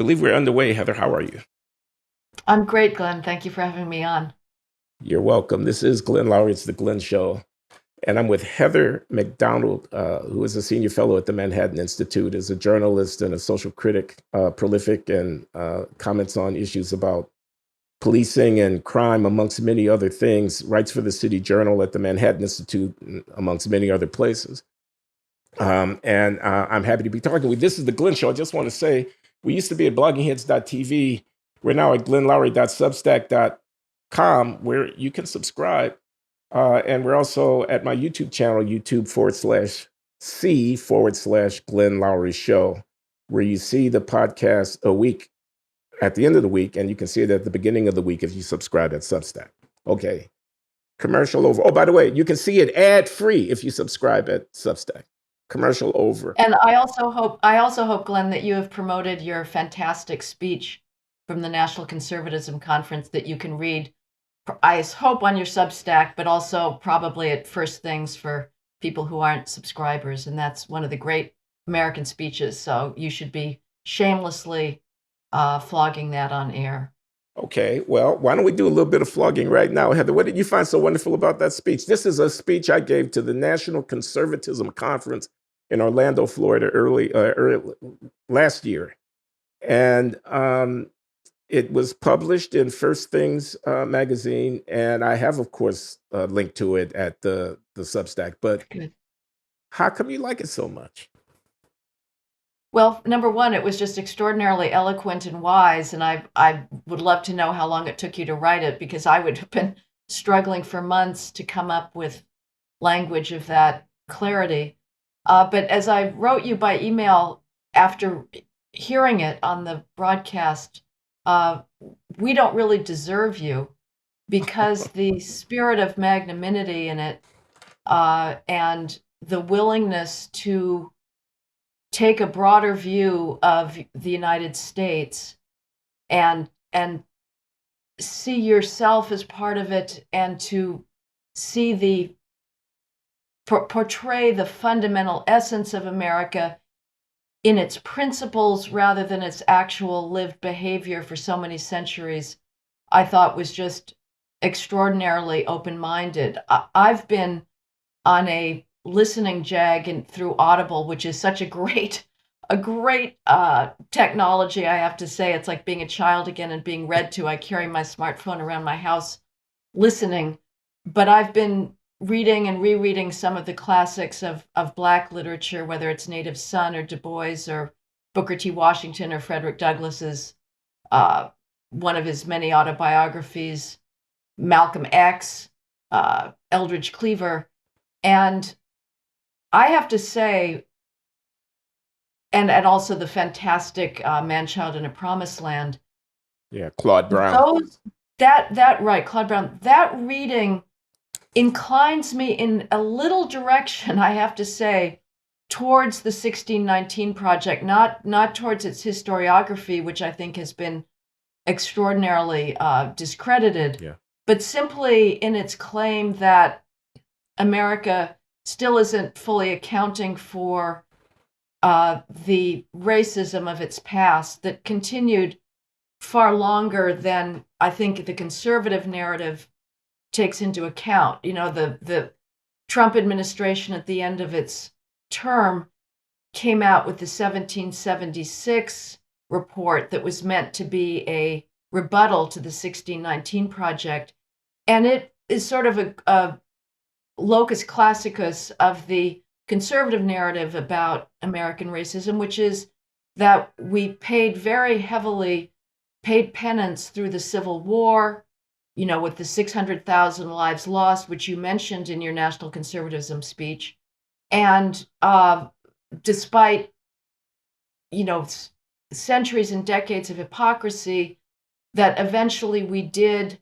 believe we're underway. Heather, how are you? I'm great, Glenn. Thank you for having me on. You're welcome. This is Glenn Loury. It's the Glenn Show. And I'm with Heather McDonald, who is a senior fellow at the Manhattan Institute, is a journalist and a social critic, prolific, and comments on issues about policing and crime, amongst many other things, writes for the City Journal at the Manhattan Institute, amongst many other places. And I'm happy to be talking with you. This is the Glenn Show. I just want to say, we used to be at bloggingheads.tv. We're now at glennloury.substack.com, where you can subscribe. And we're also at my YouTube channel, YouTube.com/C/Glenn Loury Show, where you see the podcast a week at the end of the week, and you can see it at the beginning of the week if you subscribe at Substack. Okay. Commercial over. Oh, by the way, you can see it ad-free if you subscribe at Substack. Commercial over. And I also hope, Glenn, that you have promoted your fantastic speech from the National Conservatism Conference that you can read, I hope on your Substack, but also probably at First Things for people who aren't subscribers. And that's one of the great American speeches. So you should be shamelessly flogging that on air. Okay, well, why don't we do a little bit of flogging right now? Heather, what did you find so wonderful about that speech? This is a speech I gave to the National Conservatism Conference in Orlando, Florida, early last year. And it was published in First Things magazine. And I have, of course, linked to it at the Substack. But Good. how come you like it so much? Well, number one, it was just extraordinarily eloquent and wise, and I would love to know how long it took you to write it, because I would have been struggling for months to come up with language of that clarity. But as I wrote you by email after hearing it on the broadcast, we don't really deserve you, because the spirit of magnanimity in it and the willingness to take a broader view of the United States and see yourself as part of it, and to see the portray the fundamental essence of America in its principles rather than its actual lived behavior for so many centuries, I thought was just extraordinarily open-minded. I've been on a listening jag and through Audible, which is such a great technology. I have to say, it's like being a child again and being read to. I carry my smartphone around my house listening, but I've been reading and rereading some of the classics of Black literature, whether it's Native Son or Du Bois or Booker T. Washington or Frederick Douglass's one of his many autobiographies, Malcolm X, Eldridge Cleaver. And I have to say, and also the fantastic Man Child in a Promised Land. Yeah, Claude Brown. Right, Claude Brown. That reading inclines me in a little direction, I have to say, towards the 1619 Project, not towards its historiography, which I think has been extraordinarily discredited, Yeah. but simply in its claim that America still isn't fully accounting for the racism of its past that continued far longer than I think the conservative narrative takes into account. You know, the Trump administration at the end of its term came out with the 1776 report that was meant to be a rebuttal to the 1619 Project. And it is sort of a locus classicus of the conservative narrative about American racism, which is that we paid penance through the Civil War, you know, with the 600,000 lives lost, which you mentioned in your national conservatism speech. And despite, you know, centuries and decades of hypocrisy, that eventually we did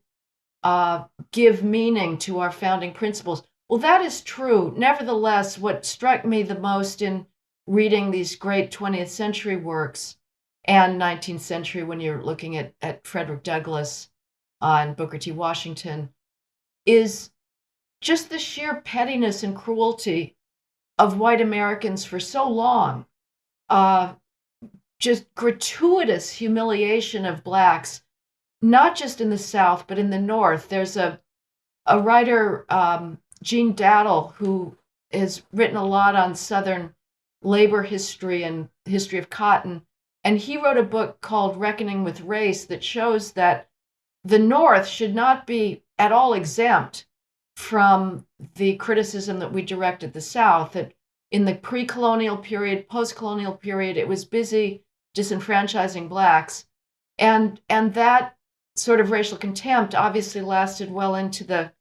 give meaning to our founding principles. Well, that is true. Nevertheless, what struck me the most in reading these great 20th century works and 19th century, when you're looking at Frederick Douglass and Booker T. Washington, is just the sheer pettiness and cruelty of white Americans for so long, just gratuitous humiliation of blacks, not just in the South, but in the North. There's a writer, Jean Daddle, who has written a lot on Southern labor history and history of cotton. And he wrote a book called Reckoning with Race that shows that the North should not be at all exempt from the criticism that we direct at the South, that in the pre-colonial period, post-colonial period, it was busy disenfranchising blacks. And that sort of racial contempt obviously lasted well into the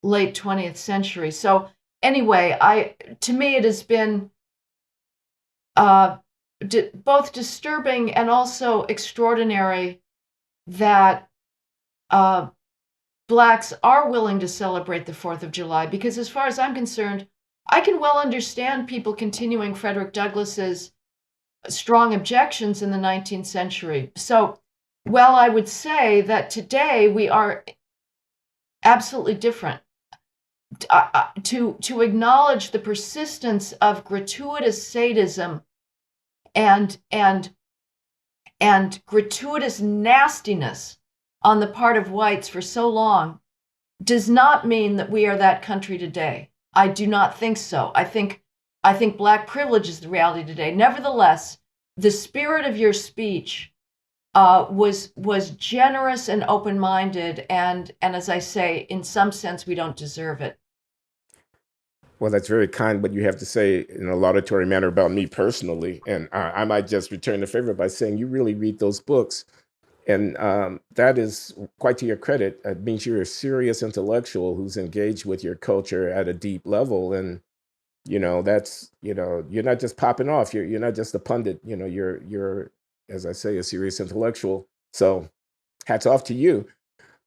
late 20th century. So anyway, to me, it has been both disturbing and also extraordinary that blacks are willing to celebrate the 4th of July, because as far as I'm concerned, I can well understand people continuing Frederick Douglass's strong objections in the 19th century. So, well, I would say that today we are absolutely different. To acknowledge the persistence of gratuitous sadism and gratuitous nastiness on the part of whites for so long does not mean that we are that country today. I do not think so. I think black privilege is the reality today. Nevertheless, the spirit of your speech was generous and open-minded, and as I say, in some sense, we don't deserve it. Well, that's very kind what you have to say in a laudatory manner about me personally. And I might just return the favor by saying you really read those books. And that is quite to your credit. It means you're a serious intellectual who's engaged with your culture at a deep level. And, that's, you're not just popping off. You're not just a pundit. You're, as I say, a serious intellectual. So hats off to you.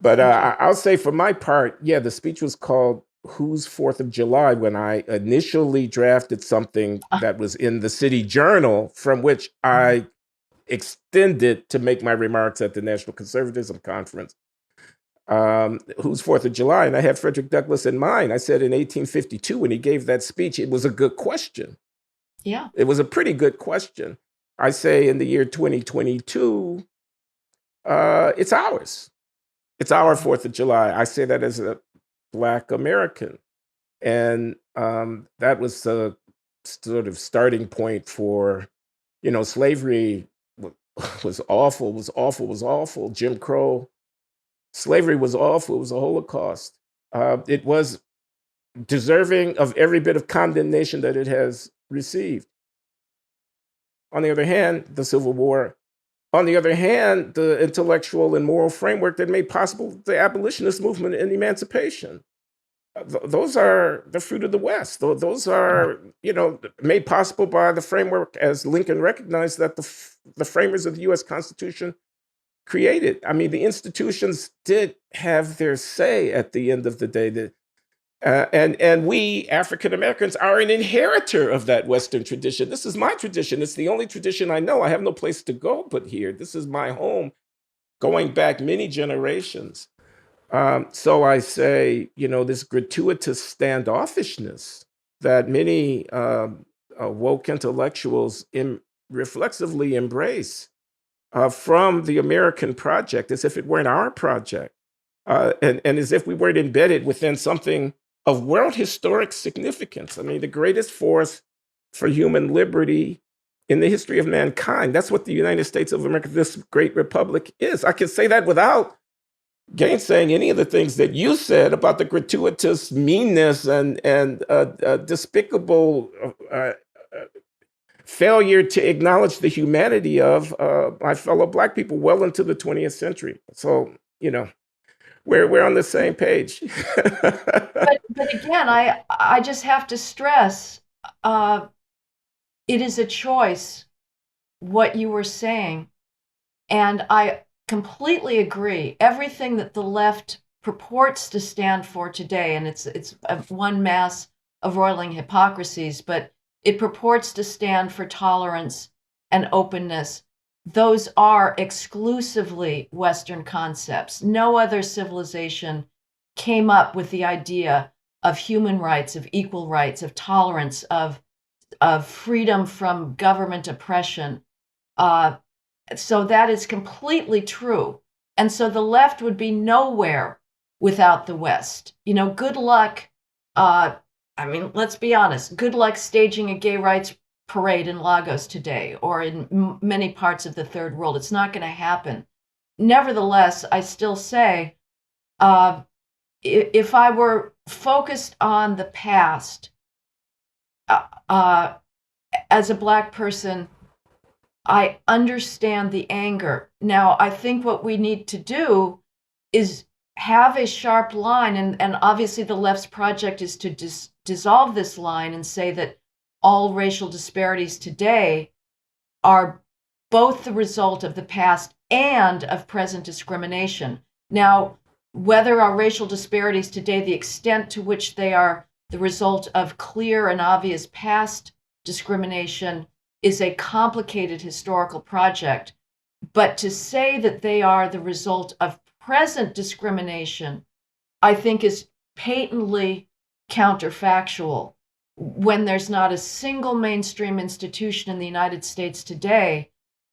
But I'll say for my part, yeah, the speech was called Whose 4th of July when I initially drafted something that was in the City Journal, from which I extended to make my remarks at the National Conservatism Conference. Whose 4th of July? And I had Frederick Douglass in mind. I said in 1852, when he gave that speech, it was a good question. Yeah. It was a pretty good question. I say in the year 2022, it's ours. It's our 4th of July. I say that as a Black American. And that was the sort of starting point for, slavery was awful. Jim Crow, slavery was awful. It was a Holocaust. It was deserving of every bit of condemnation that it has received. On the other hand, the Civil War. On the other hand, the intellectual and moral framework that made possible the abolitionist movement and emancipation. Those are the fruit of the West. Those are, made possible by the framework, as Lincoln recognized, that the framers of the U.S. Constitution created. I mean, the institutions did have their say at the end of the day. And we African Americans are an inheritor of that Western tradition. This is my tradition. It's the only tradition I know. I have no place to go but here. This is my home, going back many generations. So I say, this gratuitous standoffishness that many woke intellectuals reflexively embrace from the American project, as if it weren't our project, and as if we weren't embedded within something of world historic significance. I mean, the greatest force for human liberty in the history of mankind. That's what the United States of America, this great republic, is. I can say that without gainsaying any of the things that you said about the gratuitous meanness and despicable failure to acknowledge the humanity of my fellow Black people well into the 20th century. So, we're on the same page. but again, I just have to stress, it is a choice, what you were saying. And I completely agree. Everything that the left purports to stand for today, and it's one mass of roiling hypocrisies, but it purports to stand for tolerance and openness. Those are exclusively Western concepts. No other civilization came up with the idea of human rights, of equal rights, of tolerance, of freedom from government oppression. Uh, so that is completely true. And so the left would be nowhere without the West. Good luck. I mean, let's be honest. Good luck staging a gay rights parade in Lagos today or in many parts of the third world. It's not going to happen. Nevertheless, I still say, if I were focused on the past, as a Black person, I understand the anger. Now, I think what we need to do is have a sharp line, and obviously the left's project is to dissolve this line and say that all racial disparities today are both the result of the past and of present discrimination. Now, whether our racial disparities today, the extent to which they are the result of clear and obvious past discrimination, is a complicated historical project. But to say that they are the result of present discrimination, I think is patently counterfactual when there's not a single mainstream institution in the United States today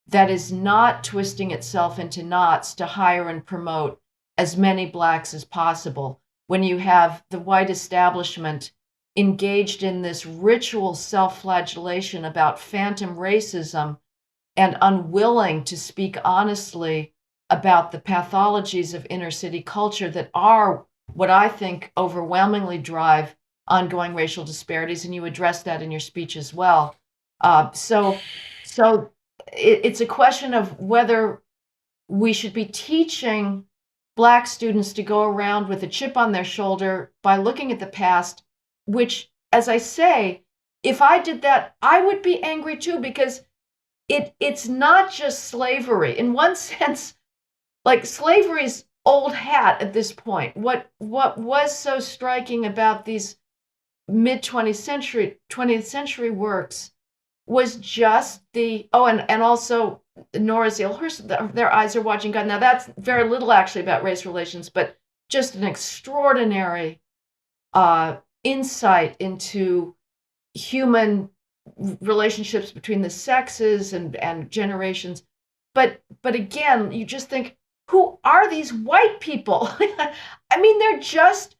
that is not twisting itself into knots to hire and promote as many Blacks as possible. When you have the white establishment engaged in this ritual self-flagellation about phantom racism and unwilling to speak honestly about the pathologies of inner city culture that are what I think overwhelmingly drive ongoing racial disparities, and you address that in your speech as well. So it's a question of whether we should be teaching Black students to go around with a chip on their shoulder by looking at the past, which, as I say, if I did that, I would be angry too, because it's not just slavery. In one sense, like slavery's old hat at this point. What was so striking about these mid 20th century works was just and also Nora Zale-Hurst, their eyes are watching God. Now that's very little actually about race relations, but just an extraordinary insight into human relationships between the sexes and generations. But again, you just think, who are these white people? I mean, they're just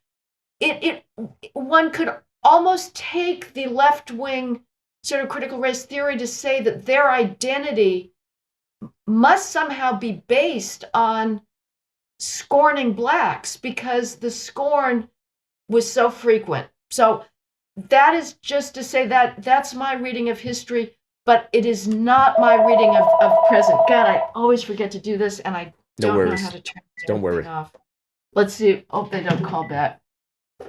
one could almost take the left-wing sort of critical race theory to say that their identity must somehow be based on scorning Blacks because the scorn was so frequent. So that is just to say that that's my reading of history, but it is not my reading of present. God, I always forget to do this, and I don't know how to turn it off. Let's see. Hope they don't call back.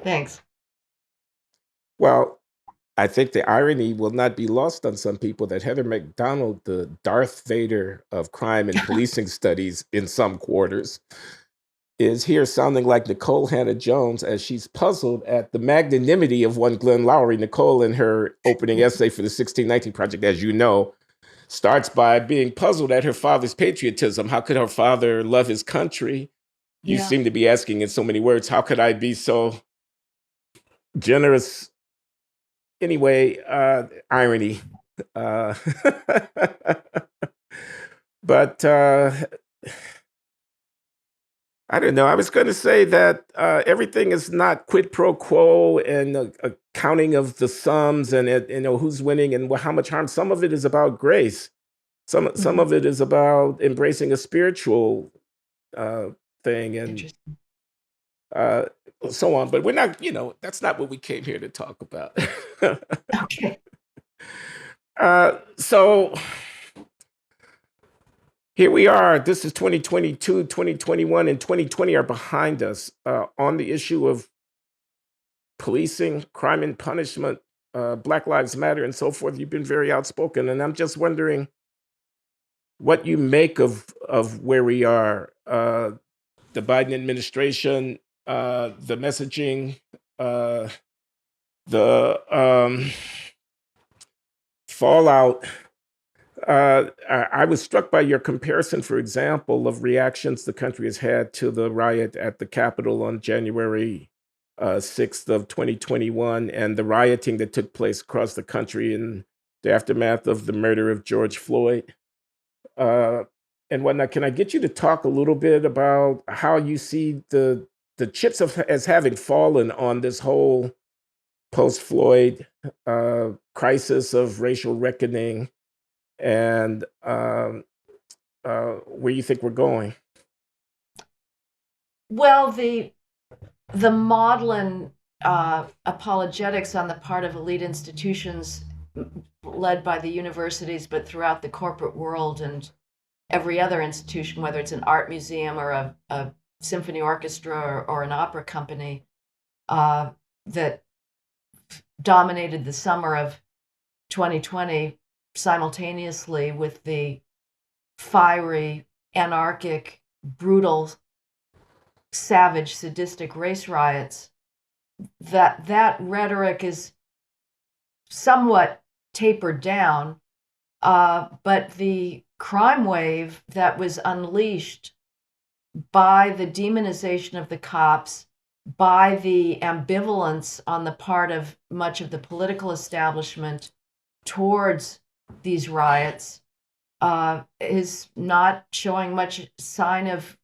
Thanks. Well, I think the irony will not be lost on some people that Heather McDonald, the Darth Vader of crime and policing studies in some quarters, is here sounding like Nicole Hannah-Jones as she's puzzled at the magnanimity of one Glenn Loury. Nicole, in her opening essay for the 1619 Project, as you know, starts by being puzzled at her father's patriotism. How could her father love his country? You seem to be asking in so many words, how could I be so generous? Anyway, irony. But I don't know. I was going to say that everything is not quid pro quo and a counting of the sums and who's winning and how much harm. Some of it is about grace. Some of it is about embracing a spiritual thing and so on. But we're not. That's not what we came here to talk about. Okay. So here we are. This is 2022, 2021, and 2020 are behind us on the issue of policing, crime and punishment, Black Lives Matter, and so forth. You've been very outspoken, and I'm just wondering what you make of where we are, the Biden administration, the messaging, the fallout. I was struck by your comparison, for example, of reactions the country has had to the riot at the Capitol on January 6th of 2021 and the rioting that took place across the country in the aftermath of the murder of George Floyd. and whatnot. Can I get you to talk a little bit about how you see the chips as having fallen on this whole post-Floyd crisis of racial reckoning, and where you think we're going? Well, the maudlin apologetics on the part of elite institutions led by the universities, but throughout the corporate world and every other institution, whether it's an art museum or a symphony orchestra or an opera company, that dominated the summer of 2020 simultaneously with the fiery, anarchic, brutal, savage, sadistic race riots, that rhetoric is somewhat tapered down, but the crime wave that was unleashed by the demonization of the cops, by the ambivalence on the part of much of the political establishment towards these riots, is not showing much sign of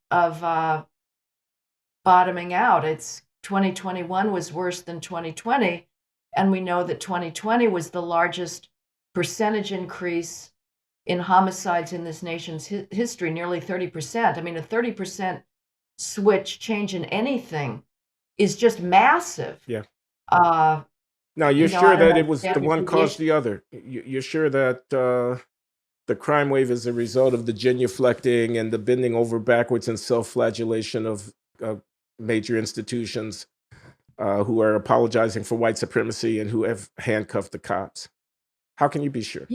bottoming out. It's 2021 was worse than 2020, and we know that 2020 was the largest percentage increase in homicides in this nation's history, nearly 30%. I mean, a 30% change in anything is just massive. Yeah. Now, you're sure that it was the one caused the other? You're sure that the crime wave is a result of the genuflecting and the bending over backwards and self-flagellation of major institutions who are apologizing for white supremacy and who have handcuffed the cops? How can you be sure?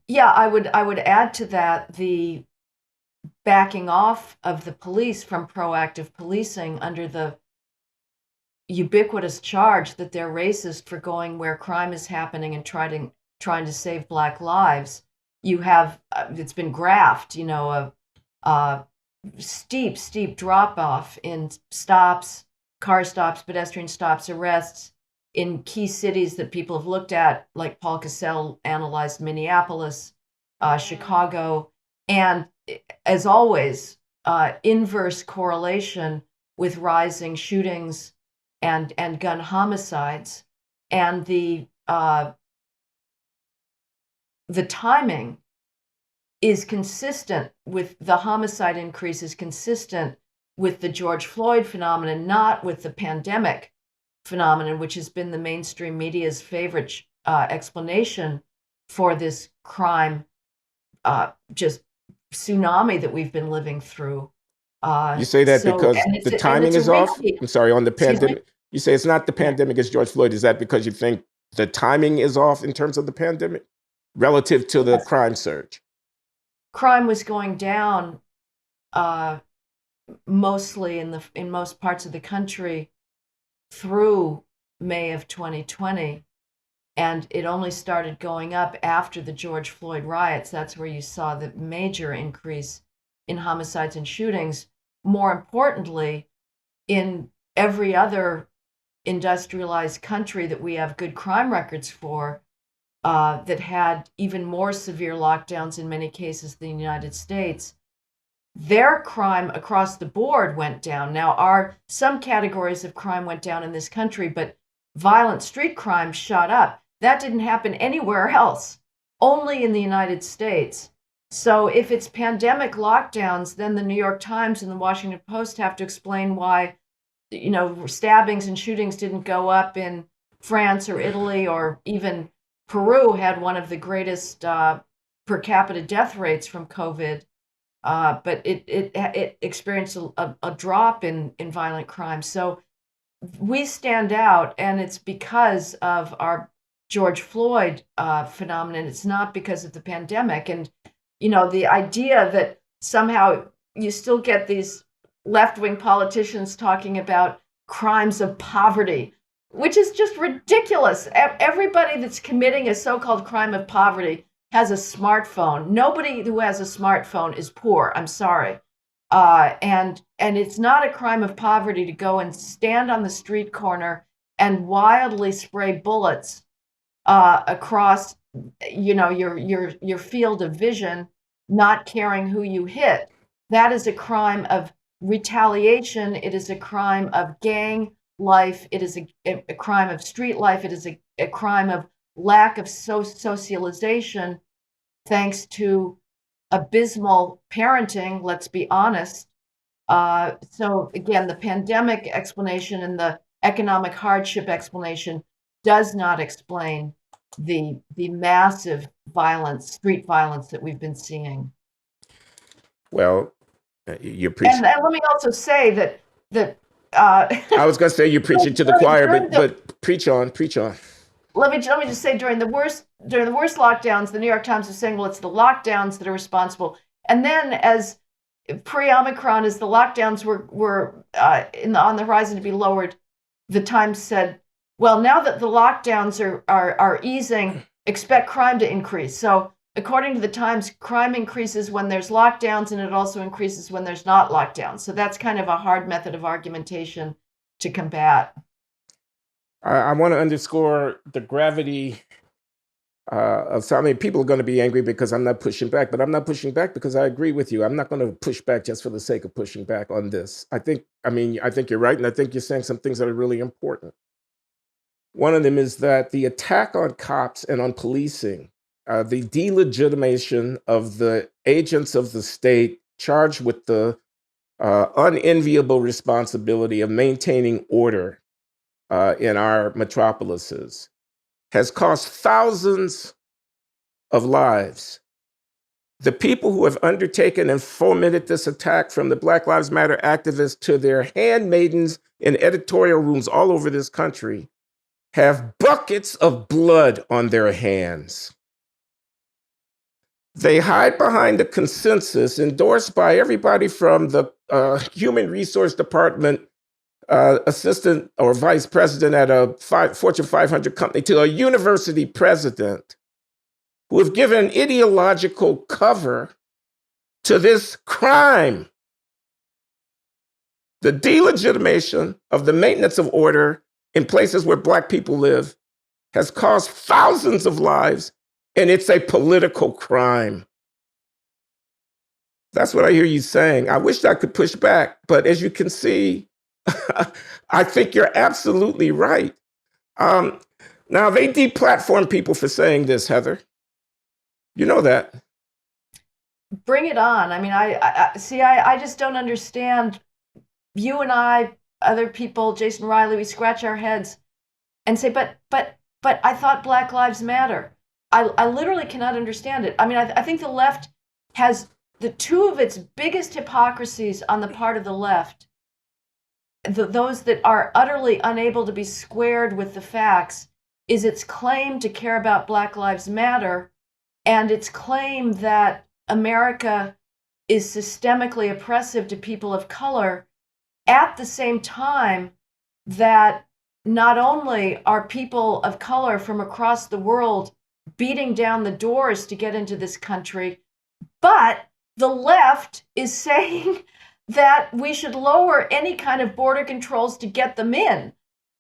Yeah, I would add to that the backing off of the police from proactive policing under the ubiquitous charge that they're racist for going where crime is happening and trying to save Black lives. You have it's been graphed, a steep drop off in stops, car stops, pedestrian stops, arrests in key cities that people have looked at, like Paul Cassell analyzed Minneapolis, Chicago, and as always, inverse correlation with rising shootings and gun homicides, and the timing is consistent with the homicide increase, is consistent with the George Floyd phenomenon, not with the pandemic phenomenon, which has been the mainstream media's favorite explanation for this crime just tsunami that we've been living through. You say that because the timing is off? I'm sorry, on the pandemic. You say it's not the pandemic, it's George Floyd. Is that because you think the timing is off in terms of the pandemic relative to the crime surge? Crime was going down mostly in most parts of the country through May of 2020, and it only started going up after the George Floyd riots. That's where you saw the major increase in homicides and shootings. More importantly, in every other industrialized country that we have good crime records for, that had even more severe lockdowns in many cases than the United States, their crime across the board went down. Now, some categories of crime went down in this country, but violent street crime shot up. That didn't happen anywhere else, only in the United States. So if it's pandemic lockdowns, then the New York Times and the Washington Post have to explain why, stabbings and shootings didn't go up in France or Italy, or even Peru had one of the greatest per capita death rates from COVID. But it experienced a drop in violent crime. So we stand out, and it's because of our George Floyd phenomenon. It's not because of the pandemic. And, the idea that somehow you still get these left-wing politicians talking about crimes of poverty, which is just ridiculous. Everybody that's committing a so-called crime of poverty has a smartphone. Nobody who has a smartphone is poor. I'm sorry. And it's not a crime of poverty to go and stand on the street corner and wildly spray bullets across, your field of vision not caring who you hit. That is a crime of retaliation. It is a crime of gang life. It is a crime of street life. It is a crime of lack of socialization, thanks to abysmal parenting, let's be honest. So again, the pandemic explanation and the economic hardship explanation does not explain the massive violence, street violence that we've been seeing. Well, you're preaching. And let me also say that I was going to say you're preaching to the choir, but preach on. Let me just say, during the worst lockdowns, the New York Times was saying, well, it's the lockdowns that are responsible. And then, as pre-Omicron, as the lockdowns were on the horizon to be lowered, the Times said, well, now that the lockdowns are easing, expect crime to increase. So according to the Times, crime increases when there's lockdowns, and it also increases when there's not lockdowns. So that's kind of a hard method of argumentation to combat. I want to underscore the gravity of some. I mean, people are going to be angry because I'm not pushing back, but I'm not pushing back because I agree with you. I'm not going to push back just for the sake of pushing back on this. I think you're right, and I think you're saying some things that are really important. One of them is that the attack on cops and on policing, the delegitimation of the agents of the state charged with the unenviable responsibility of maintaining order in our metropolises, has cost thousands of lives. The people who have undertaken and fomented this attack, from the Black Lives Matter activists to their handmaidens in editorial rooms all over this country, have buckets of blood on their hands. They hide behind a consensus endorsed by everybody from the Human Resource Department assistant or vice president at a Fortune 500 company to a university president, who have given ideological cover to this crime. The delegitimation of the maintenance of order in places where Black people live has cost thousands of lives, and it's a political crime. That's what I hear you saying. I wish I could push back, but as you can see, I think you're absolutely right. Now, they deplatform people for saying this, Heather. You know that. Bring it on. I mean, I just don't understand. You and I, other people, Jason Riley, we scratch our heads and say, but I thought Black Lives Matter. I literally cannot understand it. I mean, I think the left has two of its biggest hypocrisies on the part of the left. Those that are utterly unable to be squared with the facts is its claim to care about Black Lives Matter, and its claim that America is systemically oppressive to people of color, at the same time that not only are people of color from across the world beating down the doors to get into this country, but the left is saying that we should lower any kind of border controls to get them in.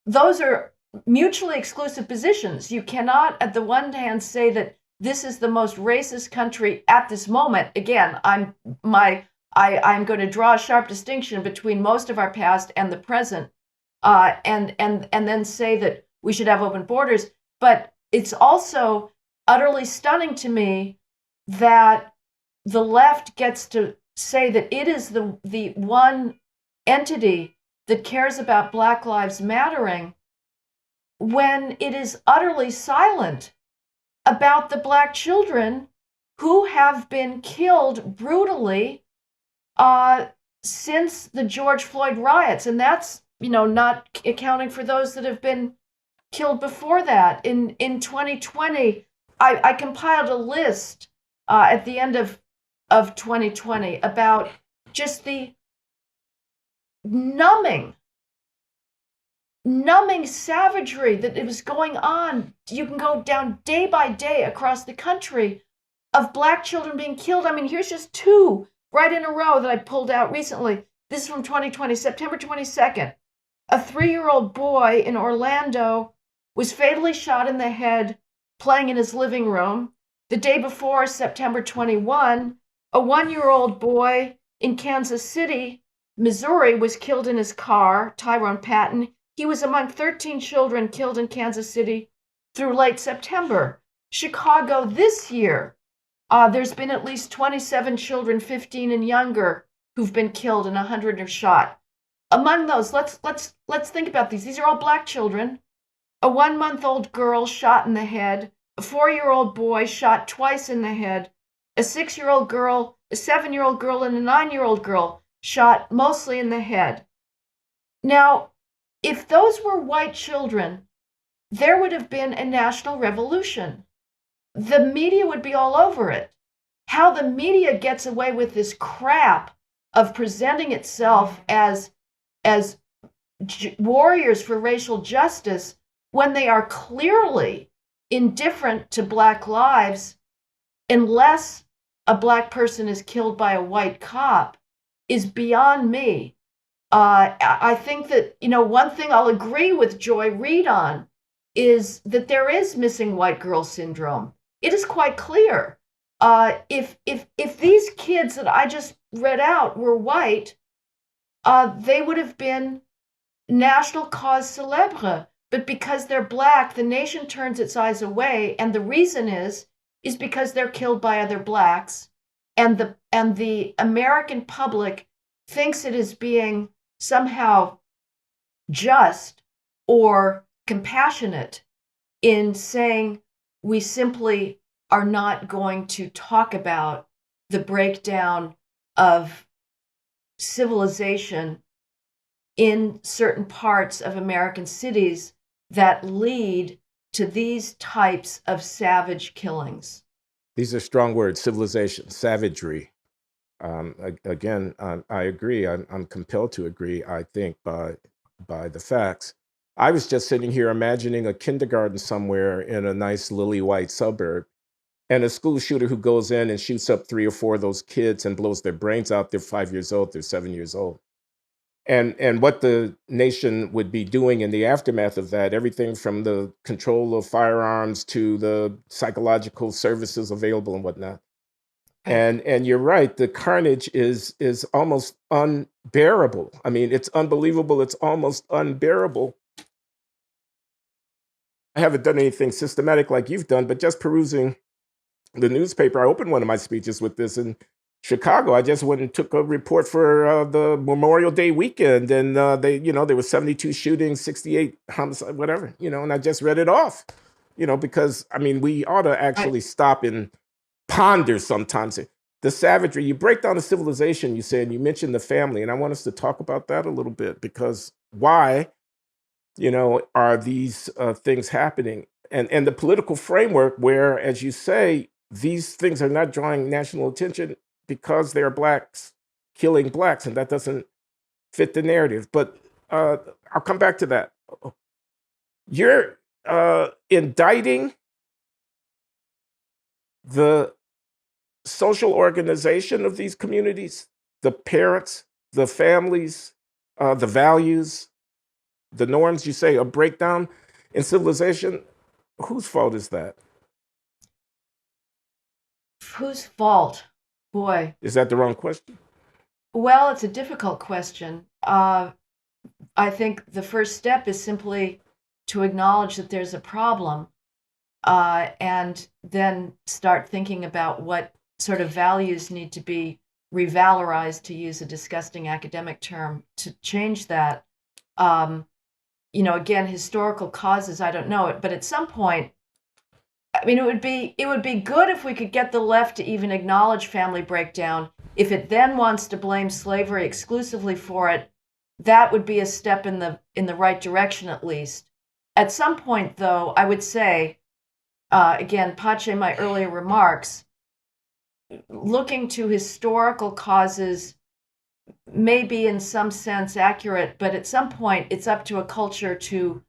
Those are mutually exclusive positions. You cannot, at the one hand, say that this is the most racist country at this moment. Again, I'm going to draw a sharp distinction between most of our past and the present, and then say that we should have open borders. But it's also utterly stunning to me that the left gets to say that it is the one entity that cares about Black Lives Mattering, when it is utterly silent about the Black children who have been killed brutally since the George Floyd riots. And that's, not accounting for those that have been killed before that. In 2020, I compiled a list at the end of 2020 about just the numbing savagery that it was going on. You can go down day by day across the country of Black children being killed. I mean, here's just two right in a row that I pulled out recently. This is from 2020, September 22nd. A 3-year-old boy in Orlando was fatally shot in the head playing in his living room. The day before, September 21, A 1-year-old boy in Kansas City, Missouri, was killed in his car, Tyrone Patton. He was among 13 children killed in Kansas City through late September. Chicago this year, there's been at least 27 children, 15 and younger, who've been killed and 100 are shot. Among those, let's think about these. These are all black children. A 1-month-old girl shot in the head, a 4-year-old boy shot twice in the head, a 6-year-old girl, a 7-year-old girl, and a 9-year-old girl shot mostly in the head. Now, if those were white children, there would have been a national revolution. The media would be all over it. How the media gets away with this crap of presenting itself as warriors for racial justice when they are clearly indifferent to black lives, unless a black person is killed by a white cop, is beyond me. I think that, one thing I'll agree with Joy Reid on is that there is missing white girl syndrome. It is quite clear. If these kids that I just read out were white, they would have been national cause célèbre. But because they're black, the nation turns its eyes away, and the reason is because they're killed by other blacks, and the American public thinks it is being somehow just or compassionate in saying we simply are not going to talk about the breakdown of civilization in certain parts of American cities that lead to these types of savage killings. These are strong words: civilization, savagery. Again, I agree. I'm compelled to agree, I think, by the facts. I was just sitting here imagining a kindergarten somewhere in a nice lily white suburb, and a school shooter who goes in and shoots up 3 or 4 of those kids and blows their brains out. They're 5 years old, they're 7 years old. And what the nation would be doing in the aftermath of that, everything from the control of firearms to the psychological services available and whatnot. And you're right, the carnage is almost unbearable. I mean, it's unbelievable, it's almost unbearable. I haven't done anything systematic like you've done, but just perusing the newspaper, I opened one of my speeches with this in Chicago. I just went and took a report for the Memorial Day weekend, and there were 72 shootings, 68 homicides, whatever, and I just read it off, because I mean, we ought to actually stop and ponder sometimes the savagery. You break down the civilization, you say, and you mentioned the family, and I want us to talk about that a little bit, because why, are these things happening? And the political framework where, as you say, these things are not drawing national attention because they're blacks killing blacks, and that doesn't fit the narrative. But I'll come back to that. You're indicting the social organization of these communities, the parents, the families, the values, the norms. You say a breakdown in civilization. Whose fault is that? Whose fault? Boy. Is that the wrong question? Well, it's a difficult question. I think the first step is simply to acknowledge that there's a problem, and then start thinking about what sort of values need to be revalorized, to use a disgusting academic term, to change that. Again, historical causes, I don't know it, but at some point, I mean, it would be good if we could get the left to even acknowledge family breakdown. If it then wants to blame slavery exclusively for it, that would be a step in the right direction, at least. At some point, though, I would say, again, pace my earlier remarks, looking to historical causes may be in some sense accurate, but at some point it's up to a culture to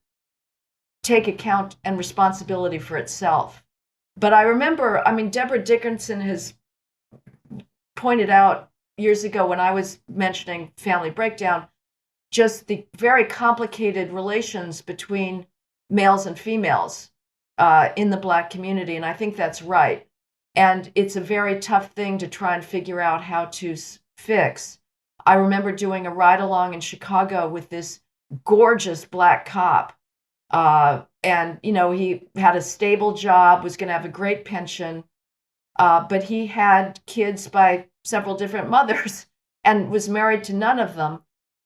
take account and responsibility for itself. But I remember, Deborah Dickinson has pointed out years ago, when I was mentioning family breakdown, just the very complicated relations between males and females in the Black community, and I think that's right. And it's a very tough thing to try and figure out how to fix. I remember doing a ride along in Chicago with this gorgeous black cop. And, he had a stable job, was going to have a great pension, but he had kids by several different mothers and was married to none of them.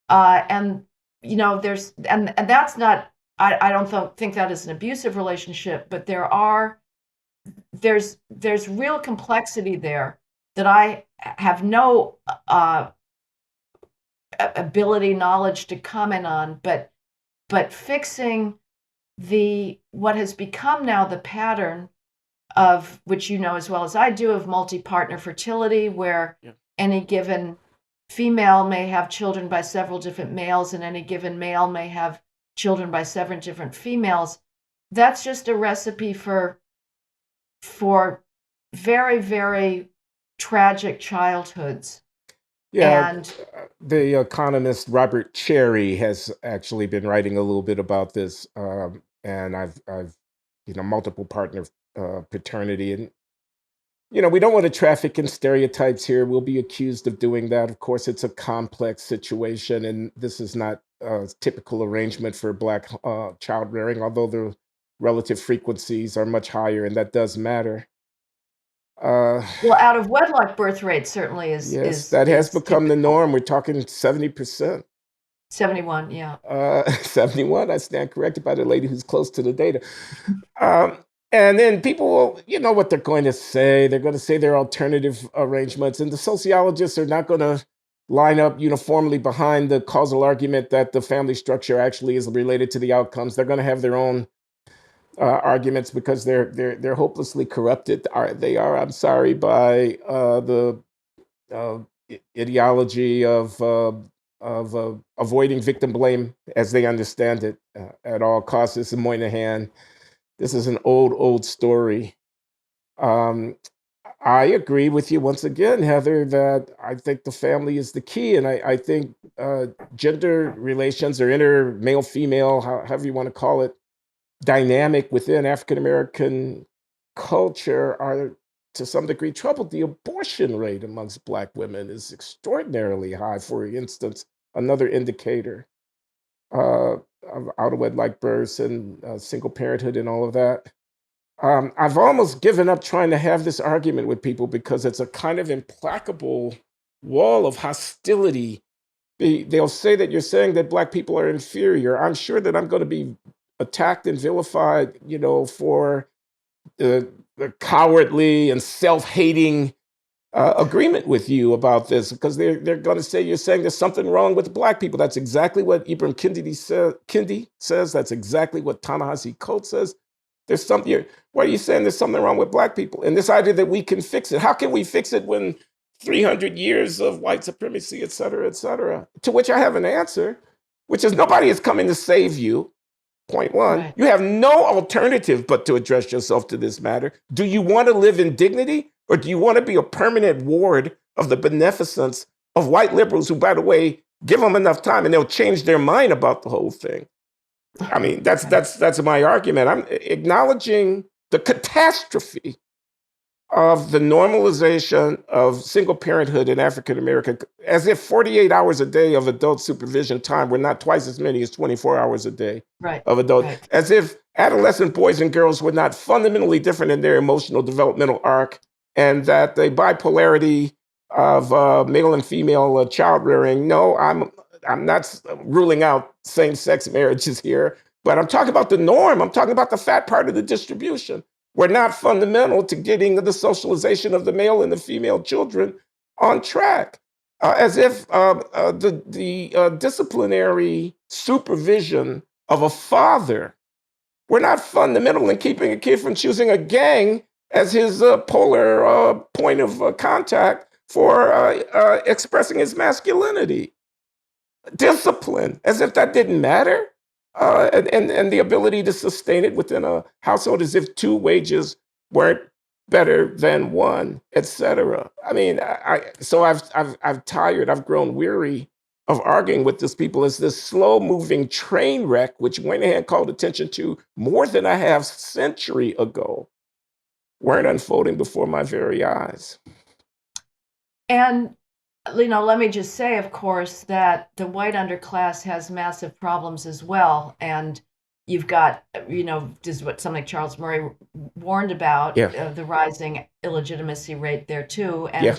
And, and that's not, I don't think that is an abusive relationship, but there's real complexity there that I have no ability, knowledge to comment on, but fixing what has become now the pattern of, which as well as I do, of multi-partner fertility, where any given female may have children by several different males, and any given male may have children by several different females. That's just a recipe for very, very tragic childhoods. Yeah, And the economist Robert Cherry has actually been writing a little bit about this, and I've multiple partner paternity, and we don't want to traffic in stereotypes here. We'll be accused of doing that. Of course, it's a complex situation, and this is not a typical arrangement for Black child rearing, although the relative frequencies are much higher, and that does matter. Well, out of wedlock birth rate certainly Yes, that has become the norm. We're talking 70%. 71, yeah. 71, I stand corrected by the lady who's close to the data. And then people, what they're going to say. They're going to say there are alternative arrangements. And the sociologists are not going to line up uniformly behind the causal argument that the family structure actually is related to the outcomes. They're going to have their own arguments because they're hopelessly corrupted. They are, I'm sorry, by the ideology of avoiding victim blame as they understand it at all costs. This is Moynihan. This is an old story. I agree with you once again, Heather, that I think the family is the key. And I think gender relations or inner male-female, however you want to call it, dynamic within African-American culture are to some degree troubled. The abortion rate amongst Black women is extraordinarily high, for instance, another indicator of out-of-wedlock births and single parenthood and all of that. I've almost given up trying to have this argument with people because it's a kind of implacable wall of hostility. They'll say that you're saying that Black people are inferior. I'm sure that I'm going to be attacked and vilified, for the cowardly and self-hating agreement with you about this, because they're going to say you're saying there's something wrong with Black people. That's exactly what Ibram Kendi says. That's exactly what Ta-Nehisi Coates says. There's something. What are you saying? There's something wrong with Black people, and this idea that we can fix it. How can we fix it when 300 years of white supremacy, et cetera, et cetera? To which I have an answer, which is nobody is coming to save you. Point one, right. You have no alternative but to address yourself to this matter. Do you want to live in dignity, or do you want to be a permanent ward of the beneficence of white liberals who, by the way, give them enough time and they'll change their mind about the whole thing? I mean, that's my argument. I'm acknowledging the catastrophe of the normalization of single parenthood in African America, as if 48 hours a day of adult supervision time were not twice as many as 24 hours a day of adult, as if adolescent boys and girls were not fundamentally different in their emotional developmental arc, and that the bipolarity of male and female child rearing. No, I'm not ruling out same-sex marriages here, but I'm talking about the norm. I'm talking about the fat part of the distribution. We're not fundamental to getting the socialization of the male and the female children on track, as if the disciplinary supervision of a father, we're not fundamental in keeping a kid from choosing a gang as his polar point of contact for expressing his masculinity. Discipline, as if that didn't matter. And the ability to sustain it within a household as if two wages weren't better than one, et cetera. I mean, I've grown weary of arguing with these people as this slow-moving train wreck, which Moynihan called attention to more than a half century ago, weren't unfolding before my very eyes. And, let me just say, of course, that the white underclass has massive problems as well. And you've got, this is what something Charles Murray warned about, Yeah. the rising illegitimacy rate there too. And Yeah.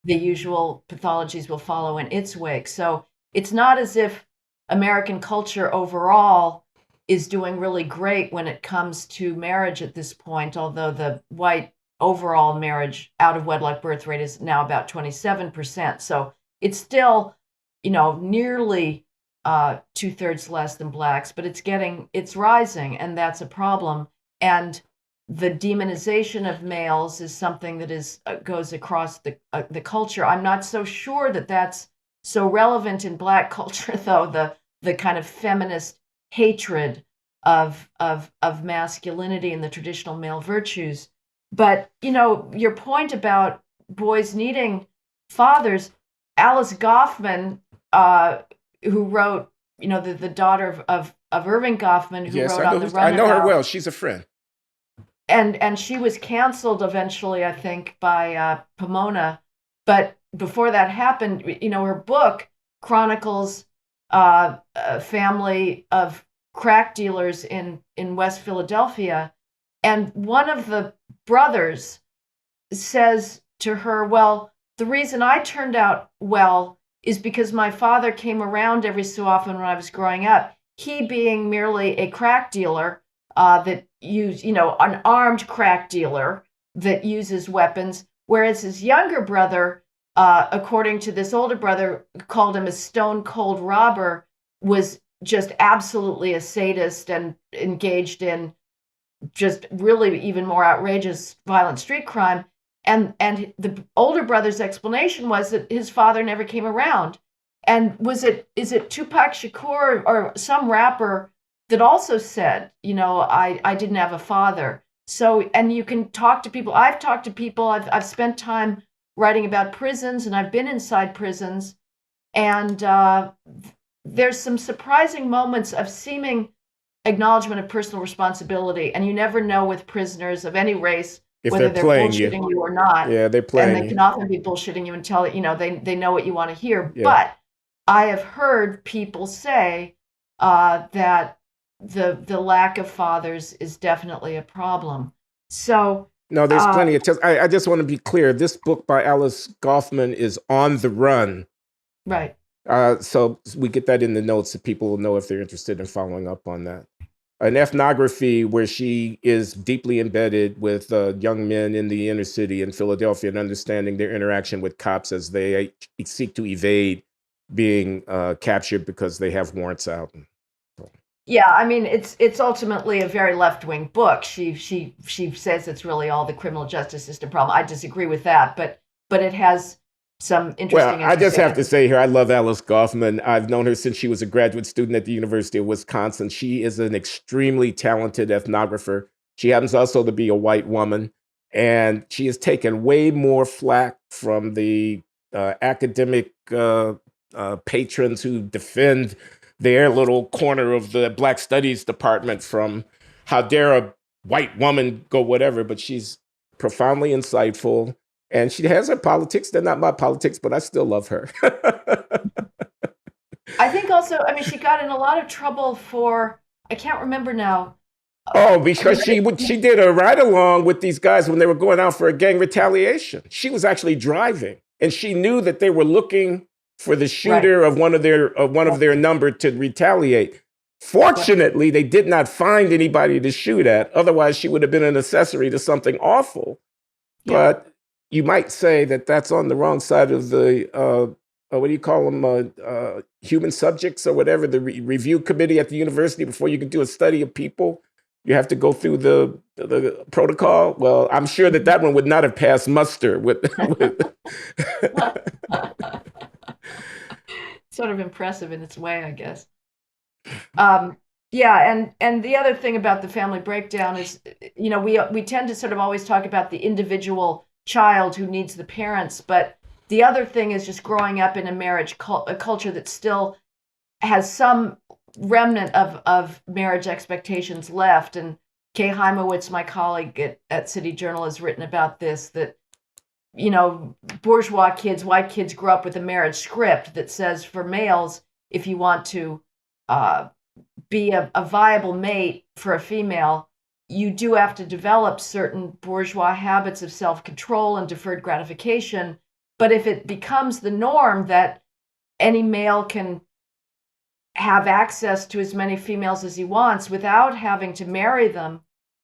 the usual pathologies will follow in its wake. So it's not as if American culture overall is doing really great when it comes to marriage at this point, although the white overall marriage out-of-wedlock birth rate is now about 27%. So it's still, nearly 2/3 less than blacks, but it's rising, and that's a problem. And the demonization of males is something that goes across the culture. I'm not so sure that that's so relevant in Black culture, though. The kind of feminist hatred of masculinity and the traditional male virtues. But your point about boys needing fathers, Alice Goffman, who wrote, the daughter of Irving Goffman, who Yes, wrote on the I know her Runabout. well. She's a friend. And she was canceled eventually, I think, by Pomona. But before that happened, her book chronicles a family of crack dealers in West Philadelphia. And one of the brothers says to her, well, the reason I turned out well is because my father came around every so often when I was growing up. He being merely a crack dealer that used, an armed crack dealer that uses weapons, whereas his younger brother, according to this older brother, called him a stone cold robber, was just absolutely a sadist and engaged in just really even more outrageous violent street crime. And the older brother's explanation was that his father never came around. And is it Tupac Shakur or some rapper that also said, I didn't have a father. So, and you can talk to people. I've talked to people. I've spent time writing about prisons, and I've been inside prisons. And there's some surprising moments of seeming acknowledgement of personal responsibility. And you never know with prisoners of any race whether they're bullshitting you or not. Yeah, they're playing and they can often be bullshitting you until they know what you want to hear. Yeah. But I have heard people say that the lack of fathers is definitely a problem. So no, there's plenty of I just want to be clear. This book by Alice Goffman is On the Run. Right. So we get that in the notes so people will know if they're interested in following up on that. An ethnography where she is deeply embedded with young men in the inner city in Philadelphia and understanding their interaction with cops as they seek to evade being captured because they have warrants out. Yeah, I mean, it's ultimately a very left-wing book. She says it's really all the criminal justice system problem. I disagree with that, but it has some interesting. Well, I just have to say here, I love Alice Goffman. I've known her since she was a graduate student at the University of Wisconsin. She is an extremely talented ethnographer. She happens also to be a white woman, and she has taken way more flack from the academic patrons who defend their little corner of the Black Studies department from how dare a white woman go whatever, but she's profoundly insightful. And she has her politics. They're not my politics, but I still love her. I think also, I mean, she got in a lot of trouble for, I can't remember now. Oh, because she did a ride along with these guys when they were going out for a gang retaliation. She was actually driving, and she knew that they were looking for the shooter of one of their number to retaliate. Fortunately, they did not find anybody to shoot at. Otherwise, she would have been an accessory to something awful. Yeah. But you might say that that's on the wrong side of the, what do you call them, human subjects or whatever, the review committee at the university. Before you can do a study of people, you have to go through the protocol. Well, I'm sure that one would not have passed muster with Sort of impressive in its way, I guess. Yeah, and the other thing about the family breakdown is, we tend to sort of always talk about the individual child who needs the parents, but the other thing is just growing up in a marriage a culture that still has some remnant of marriage expectations left. And Kay Heimowitz, my colleague at City Journal, has written about this, that, bourgeois kids, white kids grow up with a marriage script that says for males, if you want to be a viable mate for a female, you do have to develop certain bourgeois habits of self-control and deferred gratification. But if it becomes the norm that any male can have access to as many females as he wants without having to marry them,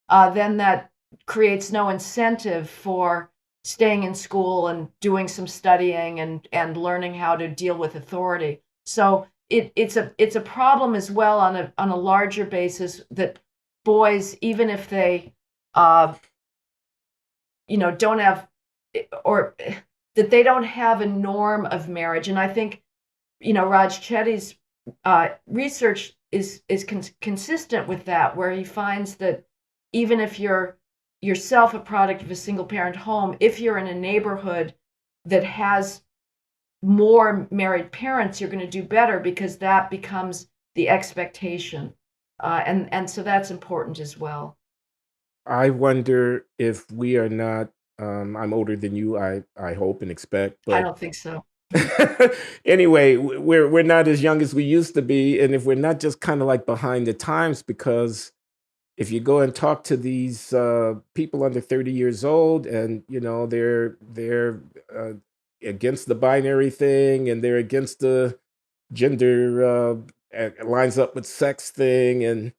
then that creates no incentive for staying in school and doing some studying and learning how to deal with authority. So it's a problem as well on a larger basis, that boys, even if they don't have, or that they don't have a norm of marriage. And I think Raj Chetty's research is consistent with that, where he finds that even if you're yourself a product of a single parent home, if you're in a neighborhood that has more married parents, you're going to do better, because that becomes the expectation. And so that's important as well. I wonder if we are not, I'm older than you, I hope and expect, I but don't think so. anyway, we're not as young as we used to be, and if we're not just kind of like behind the times, because if you go and talk to these people under 30 years old, and they're against the binary thing, and they're against the gender lines up with sex thing, and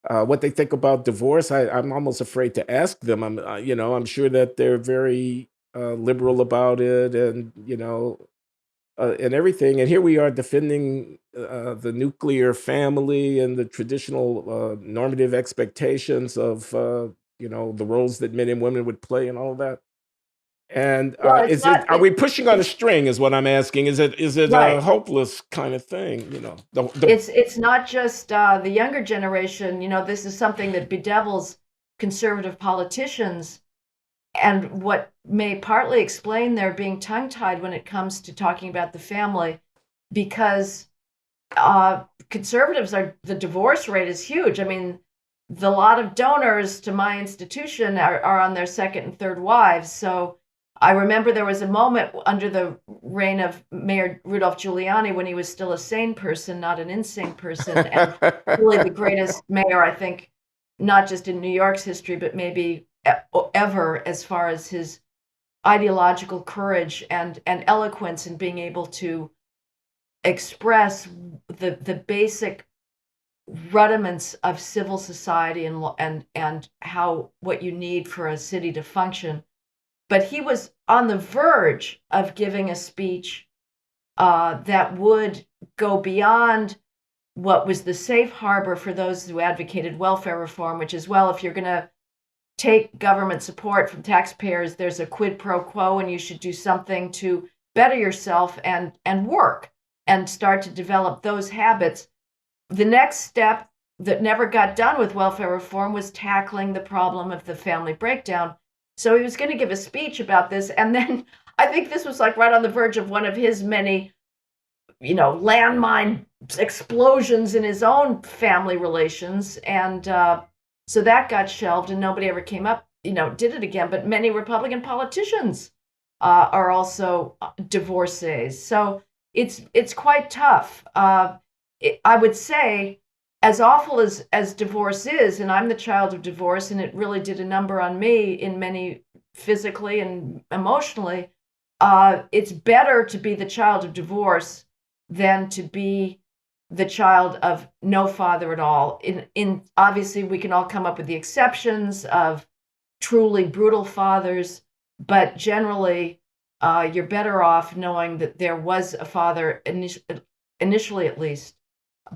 what they think about divorce, I'm almost afraid to ask them. I'm sure that they're very liberal about it, and everything. And here we are defending the nuclear family and the traditional normative expectations of the roles that men and women would play and all of that. And Well, it's not. are we pushing on a string? Is what I'm asking. Is it a Right. hopeless kind of thing? It's not just the younger generation. This is something that bedevils conservative politicians, and what may partly explain their being tongue-tied when it comes to talking about the family, because conservatives the divorce rate is huge. I mean, the lot of donors to my institution are on their second and third wives. So I remember there was a moment under the reign of Mayor Rudolph Giuliani when he was still a sane person, not an insane person, and really the greatest mayor, I think, not just in New York's history, but maybe ever, as far as his ideological courage and eloquence in being able to express the basic rudiments of civil society and how what you need for a city to function. But he was on the verge of giving a speech that would go beyond what was the safe harbor for those who advocated welfare reform, which is, well, if you're going to take government support from taxpayers, there's a quid pro quo, and you should do something to better yourself and work and start to develop those habits. The next step that never got done with welfare reform was tackling the problem of the family breakdown. So he was going to give a speech about this, and then I think this was like right on the verge of one of his many, landmine explosions in his own family relations, and so that got shelved, and nobody ever came up, did it again. But many Republican politicians are also divorcees, so it's quite tough. I would say, as awful as divorce is, and I'm the child of divorce, and it really did a number on me in many physically and emotionally. It's better to be the child of divorce than to be the child of no father at all. In obviously, we can all come up with the exceptions of truly brutal fathers, but generally, you're better off knowing that there was a father initially, at least,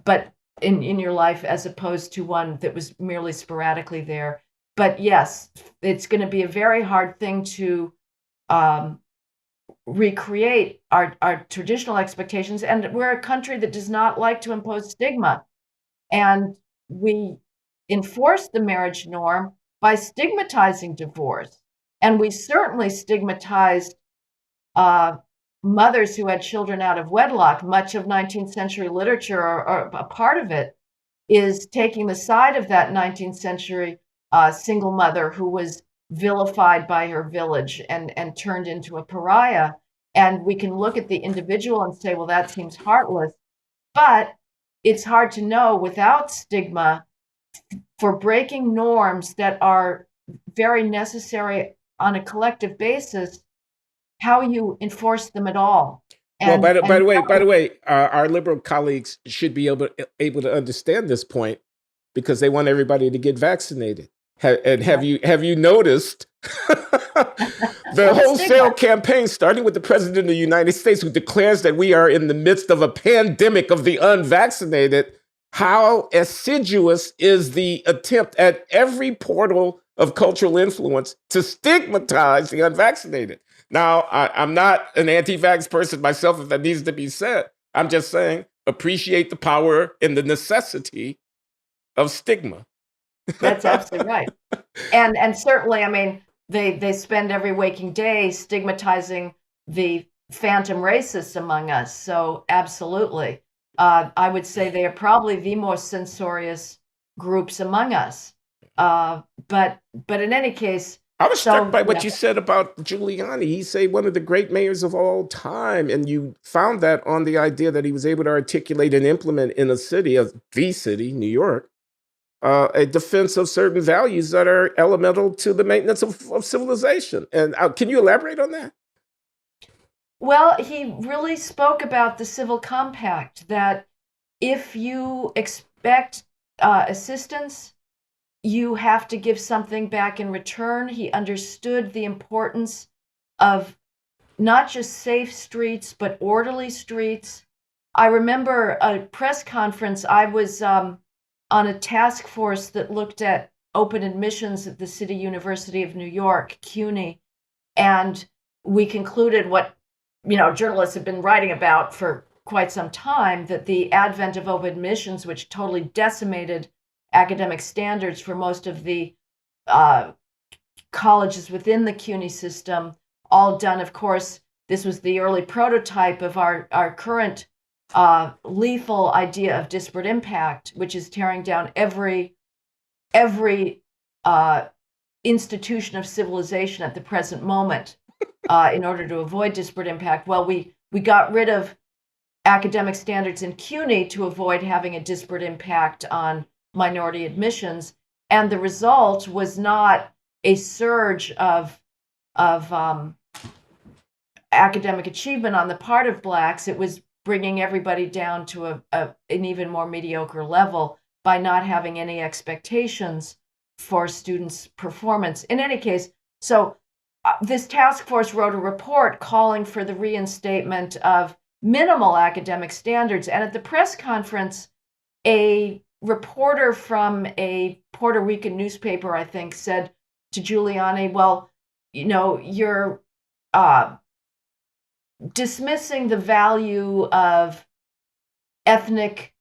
but in your life, as opposed to one that was merely sporadically there. But yes, it's going to be a very hard thing to recreate our traditional expectations. And we're a country that does not like to impose stigma. And we enforce the marriage norm by stigmatizing divorce. And we certainly stigmatized mothers who had children out of wedlock. Much of 19th century literature, or a part of it, is taking the side of that 19th century single mother who was vilified by her village and turned into a pariah. And we can look at the individual and say, well, that seems heartless. But it's hard to know without stigma for breaking norms that are very necessary on a collective basis, how you enforce them at all. Well, And by the way, our liberal colleagues should be able to understand this point because they want everybody to get vaccinated. Have you noticed the wholesale campaign, starting with the president of the United States, who declares that we are in the midst of a pandemic of the unvaccinated? How assiduous is the attempt at every portal of cultural influence to stigmatize the unvaccinated? Now, I'm not an anti-vax person myself, if that needs to be said. I'm just saying, appreciate the power and the necessity of stigma. That's absolutely right. And certainly, I mean, they spend every waking day stigmatizing the phantom racists among us. So absolutely. I would say they are probably the most censorious groups among us. But in any case, I was struck by what you said about Giuliani. He's one of the great mayors of all time, and you found that on the idea that he was able to articulate and implement in a city, the city, New York, a defense of certain values that are elemental to the maintenance of civilization. And can you elaborate on that? Well, he really spoke about the civil compact, that if you expect assistance, you have to give something back in return. He understood the importance of not just safe streets, but orderly streets. I remember a press conference. I was on a task force that looked at open admissions at the City University of New York, CUNY, and we concluded what journalists have been writing about for quite some time, that the advent of open admissions, which totally decimated academic standards for most of the colleges within the CUNY system, all done, of course, this was the early prototype of our current lethal idea of disparate impact, which is tearing down every institution of civilization at the present moment in order to avoid disparate impact. Well, we got rid of academic standards in CUNY to avoid having a disparate impact on minority admissions, and the result was not a surge of academic achievement on the part of Blacks. It was bringing everybody down to an even more mediocre level by not having any expectations for students' performance. In any case, so this task force wrote a report calling for the reinstatement of minimal academic standards. And at the press conference, a reporter from a Puerto Rican newspaper, I think, said to Giuliani, well, you're dismissing the value of ethnic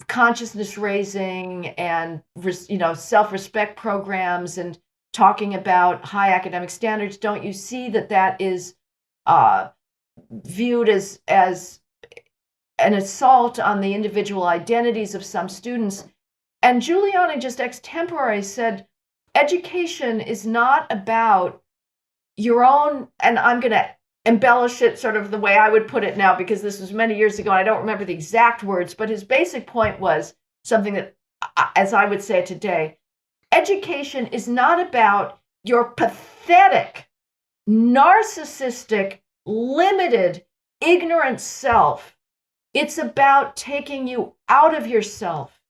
consciousness raising and self-respect programs and talking about high academic standards. Don't you see that is viewed as an assault on the individual identities of some students? And Giuliani just extempore said, education is not about your own, and I'm going to embellish it sort of the way I would put it now, because this was many years ago, and I don't remember the exact words, but his basic point was something that, as I would say it today, education is not about your pathetic, narcissistic, limited, ignorant self. It's about taking you out of yourself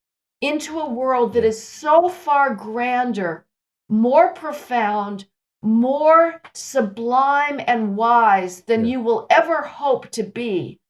into a world that is so far grander, more profound, more sublime and wise than you will ever hope to be.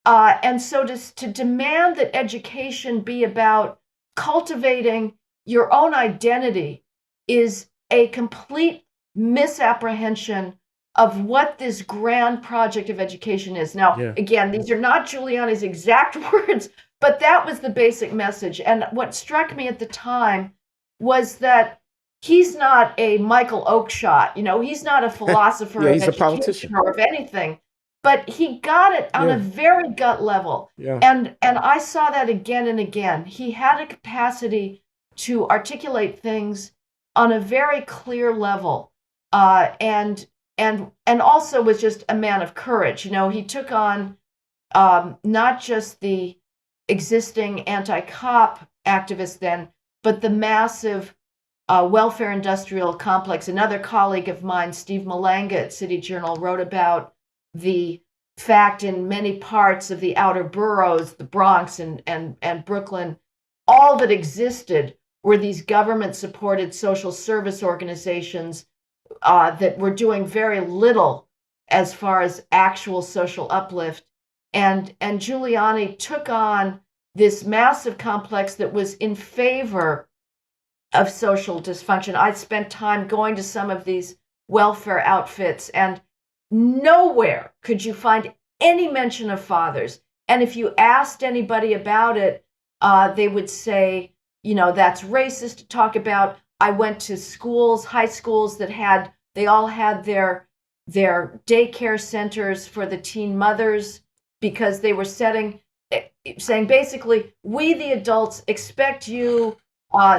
And so to demand that education be about cultivating your own identity is a complete misapprehension of what this grand project of education is. Now, again, these are not Giuliani's exact words, but that was the basic message. And what struck me at the time was that he's not a Michael Oakeshott, he's not a philosopher of education or of anything, but he got it on a very gut level. And I saw that again and again. He had a capacity to articulate things on a very clear level, and also was just a man of courage. You know, he took on not just the existing anti-cop activists then, but the massive welfare industrial complex. Another colleague of mine, Steve Malanga at City Journal, wrote about the fact in many parts of the outer boroughs, the Bronx and Brooklyn, all that existed were these government-supported social service organizations that were doing very little as far as actual social uplift. And Giuliani took on this massive complex that was in favor of social dysfunction. I spent time going to some of these welfare outfits, and nowhere could you find any mention of fathers. And if you asked anybody about it, they would say, you know, that's racist to talk about. I went to schools, high schools they all had their daycare centers for the teen mothers, because they were saying basically, we the adults expect you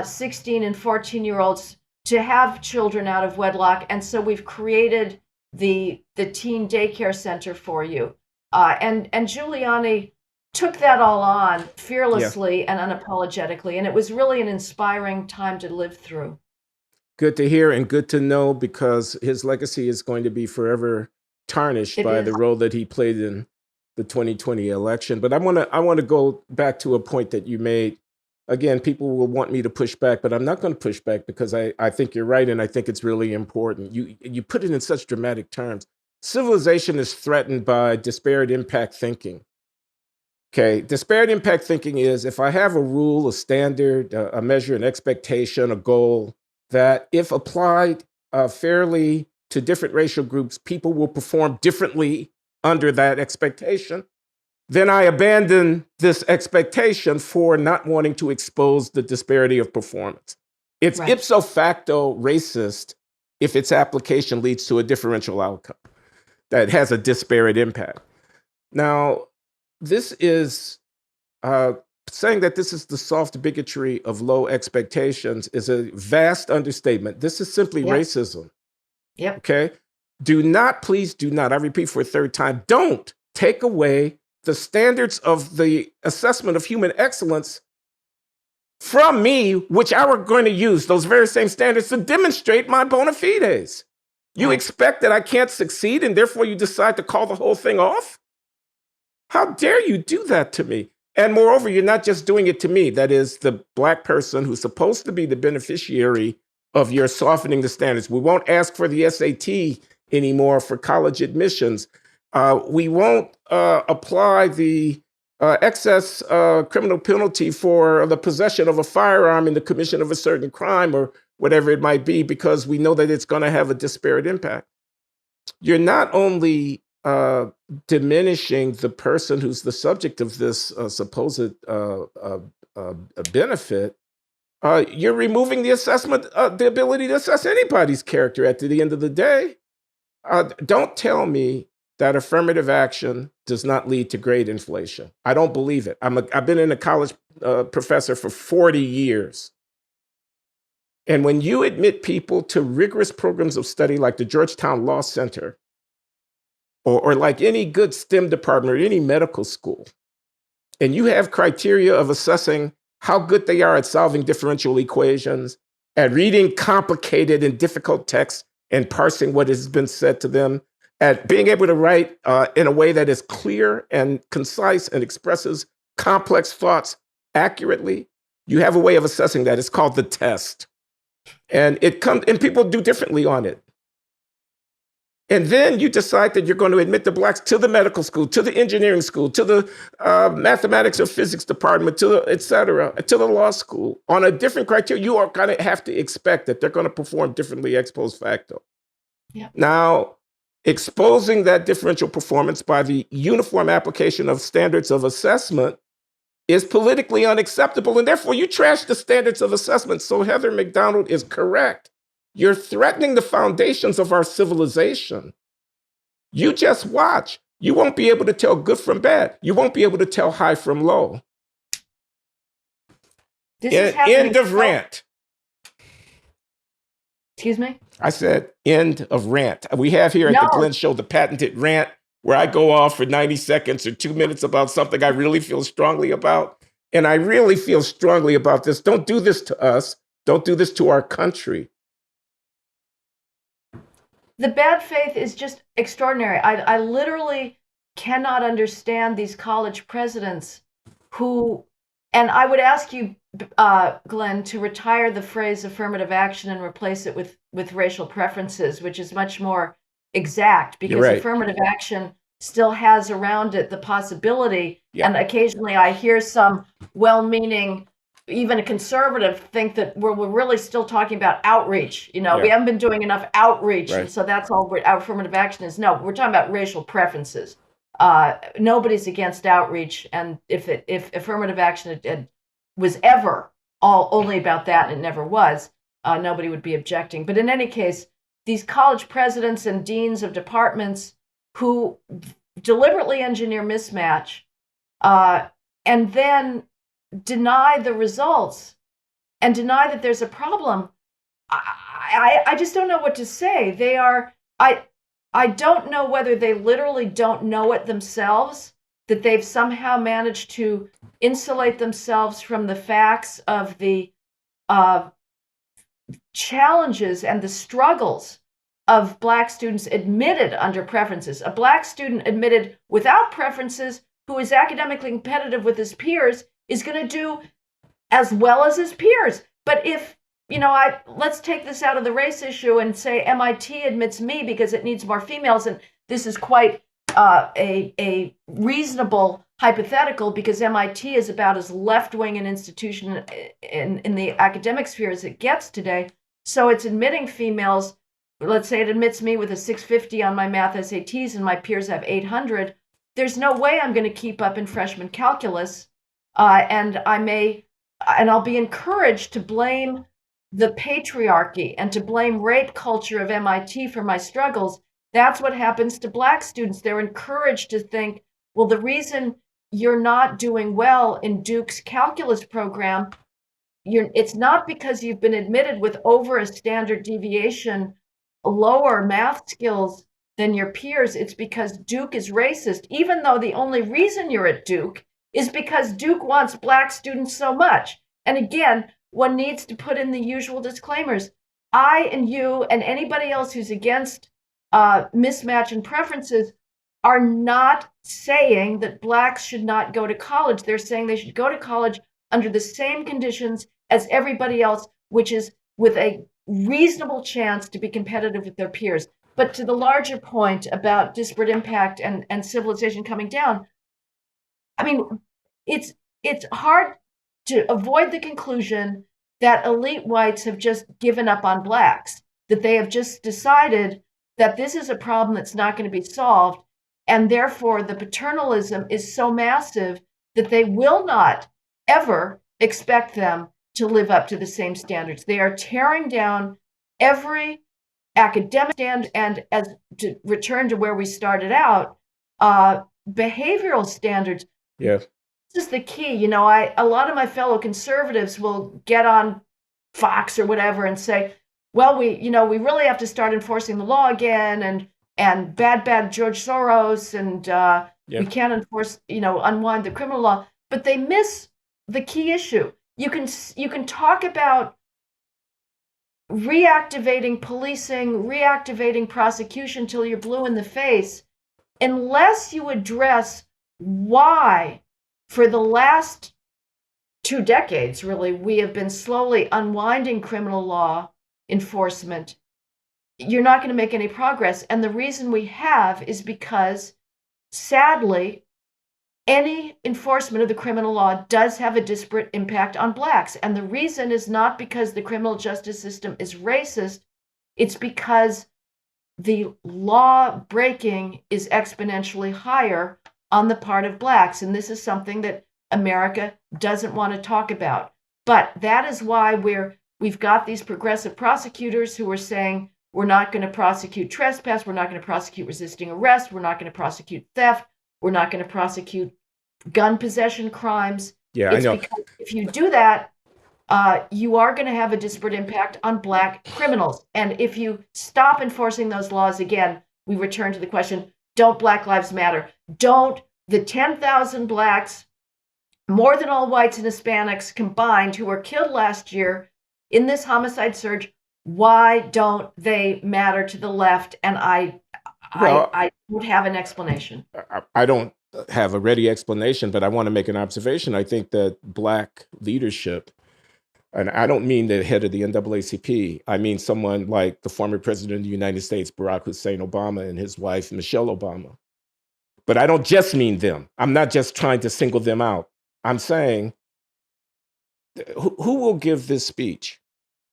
16 and 14-year-olds to have children out of wedlock, and so we've created the teen daycare center for you. And Giuliani took that all on fearlessly and unapologetically, and it was really an inspiring time to live through. Good to hear and good to know, because his legacy is going to be forever tarnished by the role that he played in the 2020 election. But I want to go back to a point that you made. Again, people will want me to push back, but I'm not going to push back, because I think you're right, and I think it's really important. You put it in such dramatic terms. Civilization is threatened by disparate impact thinking. Okay, disparate impact thinking is, if I have a rule, a standard, a measure, an expectation, a goal, that if applied fairly to different racial groups, people will perform differently under that expectation, then I abandon this expectation for not wanting to expose the disparity of performance. It's Right. ipso facto racist if its application leads to a differential outcome that has a disparate impact. Now, this is saying that this is the soft bigotry of low expectations is a vast understatement. This is simply racism. Yep. Okay? Please do not, I repeat for a third time, don't take away the standards of the assessment of human excellence from me, which I were going to use those very same standards to demonstrate my bona fides. You expect that I can't succeed, and therefore you decide to call the whole thing off? How dare you do that to me? And moreover, you're not just doing it to me. That is the Black person who's supposed to be the beneficiary of your softening the standards. We won't ask for the SAT anymore for college admissions. We won't apply the excess criminal penalty for the possession of a firearm in the commission of a certain crime or whatever it might be, because we know that it's going to have a disparate impact. You're not only diminishing the person who's the subject of this supposed benefit, you're removing the assessment, the ability to assess anybody's character at the end of the day. Don't tell me that affirmative action does not lead to grade inflation. I don't believe it. I've been a college professor for 40 years. And when you admit people to rigorous programs of study like the Georgetown Law Center, or like any good STEM department or any medical school, and you have criteria of assessing how good they are at solving differential equations, at reading complicated and difficult texts and parsing what has been said to them, at being able to write in a way that is clear and concise and expresses complex thoughts accurately, you have a way of assessing that. It's called the test. And and people do differently on it. And then you decide that you're going to admit the Blacks to the medical school, to the engineering school, to the mathematics or physics department, et cetera, to the law school on a different criteria. You are going to have to expect that they're going to perform differently ex post facto. Yeah. Now, exposing that differential performance by the uniform application of standards of assessment is politically unacceptable, and therefore you trash the standards of assessment. So Heather McDonald is correct. You're threatening the foundations of our civilization. You just watch. You won't be able to tell good from bad. You won't be able to tell high from low. This is happening. End of rant. Excuse me? I said end of rant. We have here at the Glenn Show the patented rant where I go off for 90 seconds or 2 minutes about something I really feel strongly about. And I really feel strongly about this. Don't do this to us. Don't do this to our country. The bad faith is just extraordinary. I literally cannot understand these college presidents who, and I would ask you, Glenn, to retire the phrase affirmative action and replace it with racial preferences, which is much more exact, because right. Affirmative action still has around it the possibility, and occasionally I hear some well-meaning, even a conservative, think that we're really still talking about outreach. We haven't been doing enough outreach, and so that's all our affirmative action is. No, we're talking about racial preferences. Nobody's against outreach, and if affirmative action was ever only about that, and it never was, nobody would be objecting. But in any case, these college presidents and deans of departments who deliberately engineer mismatch and then deny the results and deny that there's a problem, I just don't know what to say. I don't know whether they literally don't know it themselves, that they've somehow managed to insulate themselves from the facts of the challenges and the struggles of Black students admitted under preferences. A Black student admitted without preferences who is academically competitive with his peers is going to do as well as his peers. But if, let's take this out of the race issue and say MIT admits me because it needs more females, and this is quite a reasonable hypothetical because MIT is about as left-wing an institution in the academic sphere as it gets today. So it's admitting females. Let's say it admits me with a 650 on my math SATs and my peers have 800. There's no way I'm going to keep up in freshman calculus, and I'll be encouraged to blame the patriarchy and to blame rape culture of MIT for my struggles. That's what happens to Black students. They're encouraged to think, well, the reason you're not doing well in Duke's calculus program, it's not because you've been admitted with over a standard deviation lower math skills than your peers. It's because Duke is racist, even though the only reason you're at Duke is because Duke wants Black students so much. And again, one needs to put in the usual disclaimers. I and you and anybody else who's against mismatch and preferences are not saying that Blacks should not go to college. They're saying they should go to college under the same conditions as everybody else, which is with a reasonable chance to be competitive with their peers. But to the larger point about disparate impact and civilization coming down, I mean, it's hard to avoid the conclusion that elite whites have just given up on Blacks, that they have just decided that this is a problem that's not going to be solved, and therefore the paternalism is so massive that they will not ever expect them to live up to the same standards. They are tearing down every academic standard, and as to return to where we started out, behavioral standards. Yes. This is the key. A lot of my fellow conservatives will get on Fox or whatever and say, well, we really have to start enforcing the law again, and bad George Soros, and we can't enforce, unwind the criminal law. But they miss the key issue. You can talk about reactivating policing, reactivating prosecution till you're blue in the face, unless you address why, for the last 2 decades, really, we have been slowly unwinding criminal law enforcement. You're not going to make any progress. And the reason we have is because, sadly, any enforcement of the criminal law does have a disparate impact on Blacks. And the reason is not because the criminal justice system is racist. It's because the law breaking is exponentially higher on the part of Blacks. And this is something that America doesn't want to talk about. But that is why we've got these progressive prosecutors who are saying, we're not going to prosecute trespass, we're not going to prosecute resisting arrest, we're not going to prosecute theft, we're not going to prosecute gun possession crimes. Yeah, I know. Because if you do that, you are going to have a disparate impact on Black criminals. And if you stop enforcing those laws again, we return to the question, don't Black lives matter? Don't the 10,000 Blacks, more than all whites and Hispanics combined, who were killed last year in this homicide surge, why don't they matter to the left? And I would have an explanation. I don't have a ready explanation, but I want to make an observation. I think that Black leadership, and I don't mean the head of the NAACP, I mean someone like the former president of the United States, Barack Hussein Obama, and his wife, Michelle Obama. But I don't just mean them. I'm not just trying to single them out. I'm saying, who will give this speech?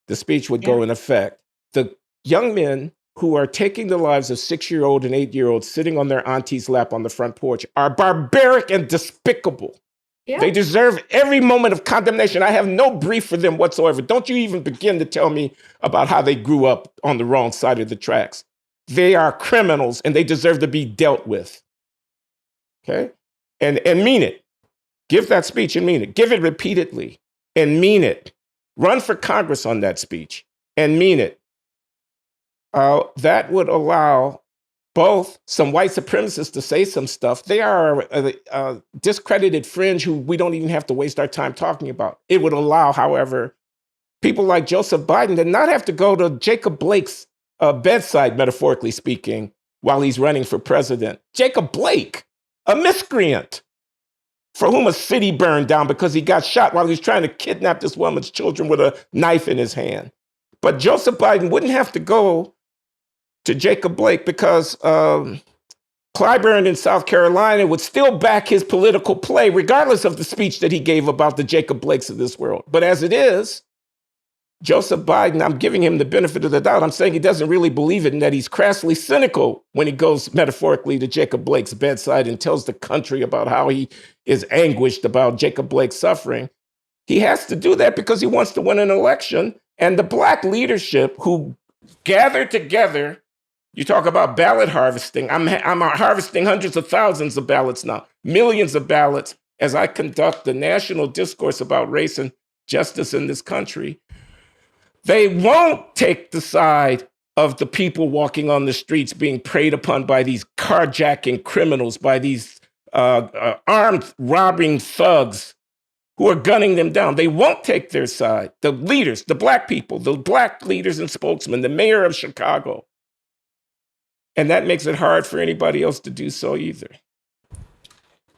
The speech would go in effect. The young men who are taking the lives of 6-year-old and 8-year-olds sitting on their auntie's lap on the front porch are barbaric and despicable. Yeah. They deserve every moment of condemnation. I have no brief for them whatsoever. Don't you even begin to tell me about how they grew up on the wrong side of the tracks. They are criminals and they deserve to be dealt with. Okay? And mean it. Give that speech and mean it. Give it repeatedly and mean it. Run for Congress on that speech and mean it. That would allow both some white supremacists to say some stuff. They are a discredited fringe who we don't even have to waste our time talking about. It would allow, however, people like Joseph Biden to not have to go to Jacob Blake's bedside, metaphorically speaking, while he's running for president. Jacob Blake, a miscreant, for whom a city burned down because he got shot while he was trying to kidnap this woman's children with a knife in his hand. But Joseph Biden wouldn't have to go to Jacob Blake because Clyburn in South Carolina would still back his political play, regardless of the speech that he gave about the Jacob Blakes of this world. But as it is, Joseph Biden, I'm giving him the benefit of the doubt. I'm saying he doesn't really believe it and that he's crassly cynical when he goes metaphorically to Jacob Blake's bedside and tells the country about how he is anguished about Jacob Blake's suffering. He has to do that because he wants to win an election. And the Black leadership who gathered together, you talk about ballot harvesting. I'm harvesting hundreds of thousands of ballots now, millions of ballots, as I conduct the national discourse about race and justice in this country. They won't take the side of the people walking on the streets being preyed upon by these carjacking criminals, by these armed robbing thugs who are gunning them down. They won't take their side. The leaders, the Black people, the Black leaders and spokesmen, the mayor of Chicago. And that makes it hard for anybody else to do so either.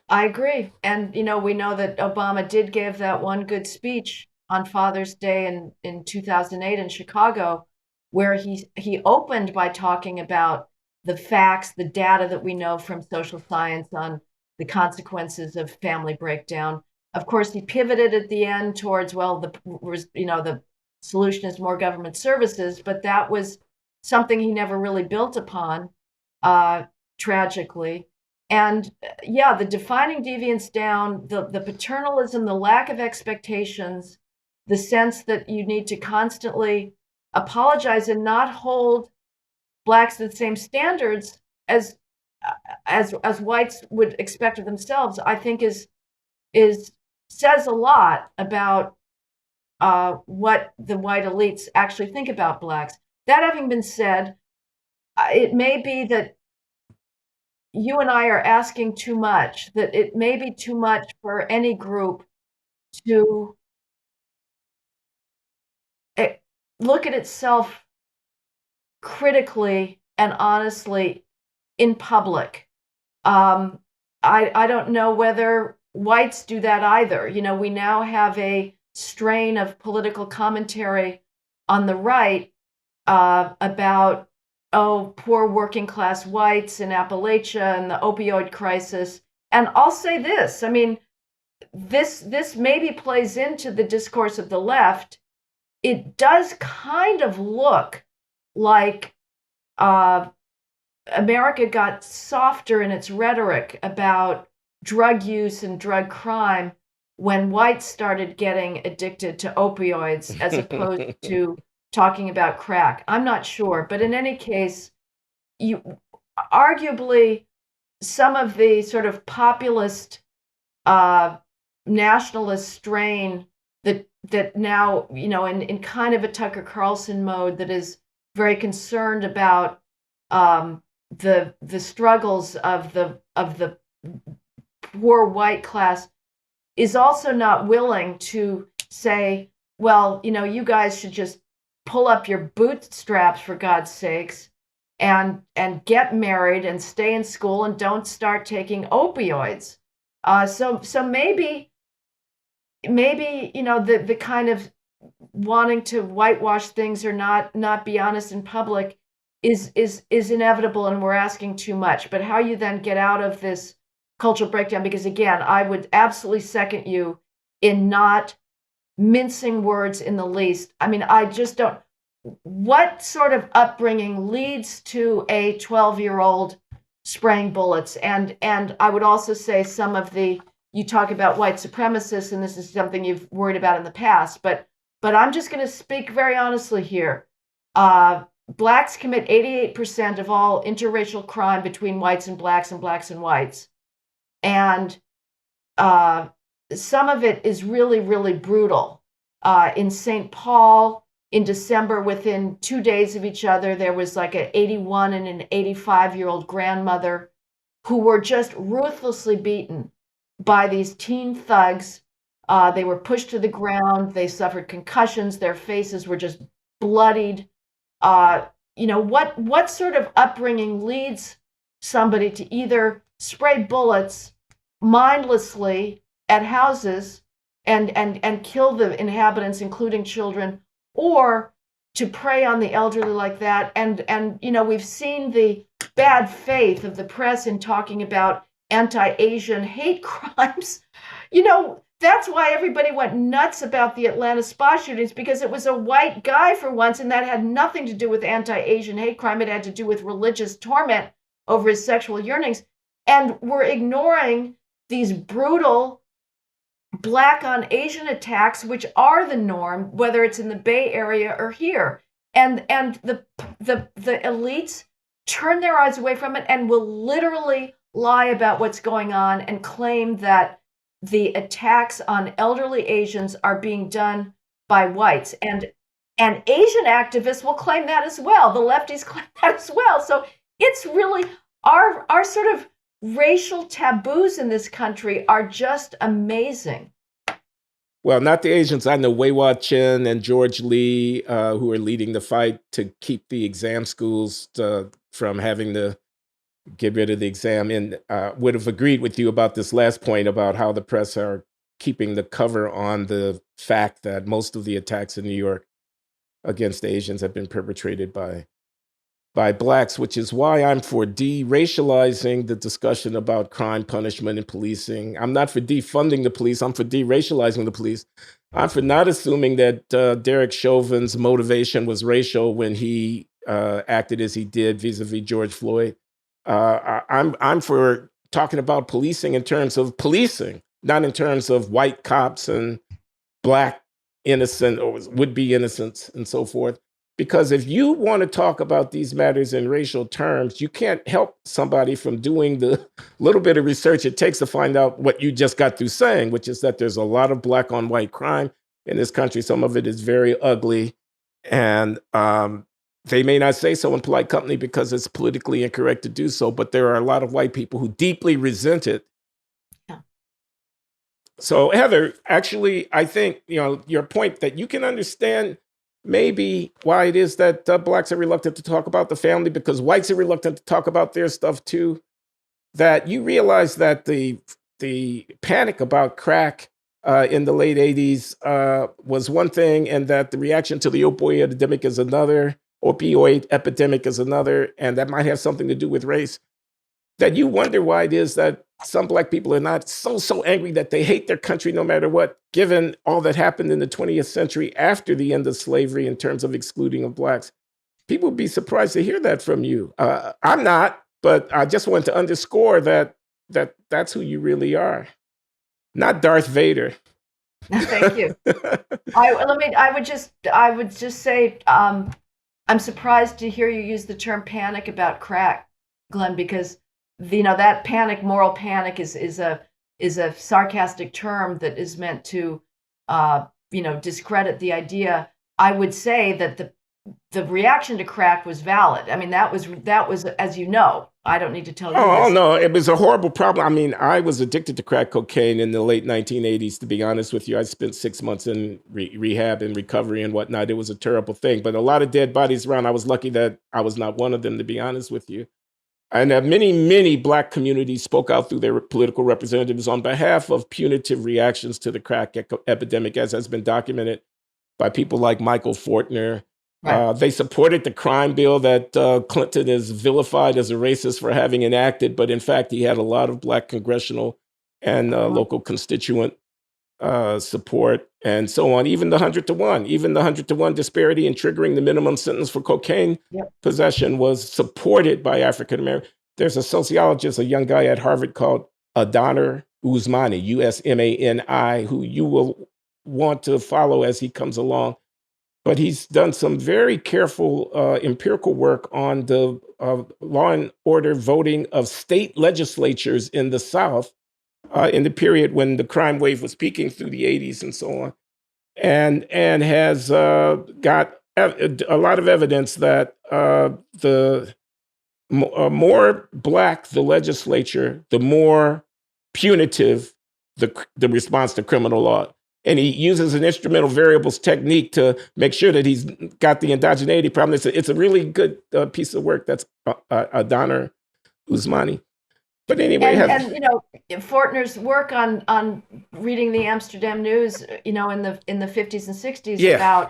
I agree. And, we know that Obama did give that one good speech on Father's Day in 2008 in Chicago, where he opened by talking about the facts, the data that we know from social science on the consequences of family breakdown. Of course, he pivoted at the end towards, the solution is more government services, but that was something he never really built upon, tragically. And the defining deviance down, the paternalism, the lack of expectations, the sense that you need to constantly apologize and not hold Blacks to the same standards as whites would expect of themselves, I think says a lot about what the white elites actually think about Blacks. That having been said, it may be that you and I are asking too much, that it may be too much for any group to look at itself critically and honestly in public. I don't know whether whites do that either. We now have a strain of political commentary on the right about, poor working class whites in Appalachia and the opioid crisis. And I'll say this, this maybe plays into the discourse of the left. It does kind of look like America got softer in its rhetoric about drug use and drug crime when whites started getting addicted to opioids as opposed to talking about crack. I'm not sure, but in any case, arguably some of the sort of populist nationalist strain that that now, in kind of a Tucker Carlson mode, that is very concerned about the struggles of the poor white class, is also not willing to say, well, you guys should just pull up your bootstraps, for God's sakes, and get married and stay in school and don't start taking opioids. So maybe the kind of wanting to whitewash things or not be honest in public is inevitable, and we're asking too much. But how you then get out of this cultural breakdown, because again, I would absolutely second you in not mincing words in the least. I mean, I just don't. What sort of upbringing leads to a 12-year-old spraying bullets? And I would also say you talk about white supremacists, and this is something you've worried about in the past, but I'm just going to speak very honestly here. Blacks commit 88% of all interracial crime between whites and blacks and whites. And some of it is really, really brutal. In St. Paul, in December, within 2 days of each other, there was like an 81 and an 85-year-old grandmother who were just ruthlessly beaten by these teen thugs. They were pushed to the ground. They suffered concussions. Their faces were just bloodied. What sort of upbringing leads somebody to either spray bullets mindlessly at houses and kill the inhabitants, including children, or to prey on the elderly like that? And we've seen the bad faith of the press in talking about anti-Asian hate crimes. That's why everybody went nuts about the Atlanta spa shootings, because it was a white guy for once, and that had nothing to do with anti-Asian hate crime. It had to do with religious torment over his sexual yearnings. And we're ignoring these brutal Black on Asian attacks, which are the norm, whether it's in the Bay Area or here. And the elites turn their eyes away from it and will literally lie about what's going on and claim that the attacks on elderly Asians are being done by whites. And Asian activists will claim that as well. The lefties claim that as well. So it's really our sort of racial taboos in this country are just amazing. Well, not the Asians. I know Wei Chen and George Lee, who are leading the fight to keep the exam schools from having to get rid of the exam, and would have agreed with you about this last point about how the press are keeping the cover on the fact that most of the attacks in New York against Asians have been perpetrated by blacks, which is why I'm for de-racializing the discussion about crime, punishment, and policing. I'm not for defunding the police. I'm for de-racializing the police. I'm for not assuming that Derek Chauvin's motivation was racial when he acted as he did vis-a-vis George Floyd. I'm for talking about policing in terms of policing, not in terms of white cops and black innocent or would-be innocents and so forth. Because if you want to talk about these matters in racial terms, you can't help somebody from doing the little bit of research it takes to find out what you just got through saying, which is that there's a lot of black on white crime in this country. Some of it is very ugly. And they may not say so in polite company because it's politically incorrect to do so, but there are a lot of white people who deeply resent it. Yeah. So, Heather, actually, I think, your point that you can understand maybe why it is that blacks are reluctant to talk about the family because whites are reluctant to talk about their stuff too. That you realize that the panic about crack in the late 80s was one thing, and that the reaction to the opioid epidemic is another, and that might have something to do with race. That you wonder why it is that some black people are not so angry that they hate their country no matter what, given all that happened in the 20th century after the end of slavery in terms of excluding of blacks. People would be surprised to hear that from you. I'm not, but I just want to underscore that's who you really are. Not Darth Vader. Thank you. I would just say I'm surprised to hear you use the term panic about crack, Glenn, because that panic, moral panic, is a sarcastic term that is meant to discredit the idea. I would say that the reaction to crack was valid. I mean, that was, as you know, I don't need to tell you Oh this. no, it was a horrible problem. I mean, I was addicted to crack cocaine in the late 1980s. To be honest with you, I spent 6 months in rehab and recovery and whatnot. It was a terrible thing, but a lot of dead bodies around. I was lucky that I was not one of them, to be honest with you. And many Black communities spoke out through their political representatives on behalf of punitive reactions to the crack epidemic, as has been documented by people like Michael Fortner. Right. They supported the crime bill that Clinton is vilified as a racist for having enacted, but in fact, he had a lot of Black congressional and local constituent support and so on. Even the 100-to-1 disparity in triggering the minimum sentence for cocaine possession was supported by African Americans. There's a sociologist, a young guy at Harvard called Adonir Usmani, Usmani, who you will want to follow as he comes along. But he's done some very careful empirical work on the law and order voting of state legislatures in the South in the period when the crime wave was peaking through the 80s and so on, and has got a lot of evidence that the more Black the legislature, the more punitive the response to criminal law. And he uses an instrumental variables technique to make sure that he's got the endogeneity problem. It's a really good piece of work. That's Adonir Usmani. But anyway, Fortner's work on reading the Amsterdam News, in the 50s and 60s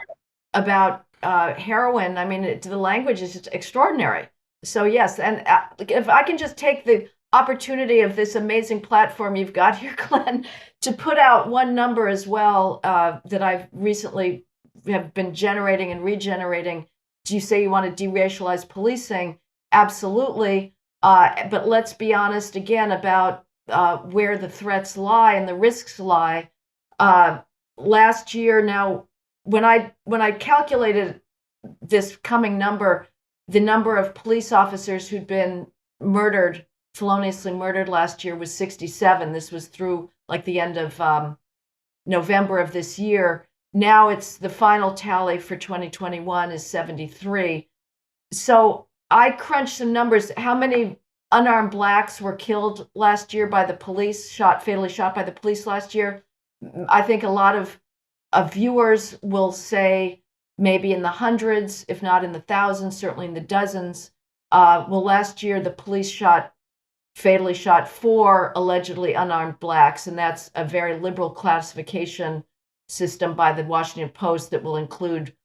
about heroin. I mean, the language is just extraordinary. So yes, and if I can just take the opportunity of this amazing platform you've got here, Glenn, to put out one number as well that I've recently have been generating and regenerating. Do you say you want to deracialize policing? Absolutely. But let's be honest again about where the threats lie and the risks lie. Last year, now, when I calculated this coming number, the number of police officers who'd been feloniously murdered last year was 67. This was through like the end of November of this year. Now it's the final tally for 2021 is 73. So I crunched some numbers. How many unarmed Blacks were killed last year by the police, fatally shot by the police last year? I think a lot of viewers will say maybe in the hundreds, if not in the thousands, certainly in the dozens. Well, last year the police fatally shot 4 allegedly unarmed Blacks, and that's a very liberal classification system by the Washington Post that will include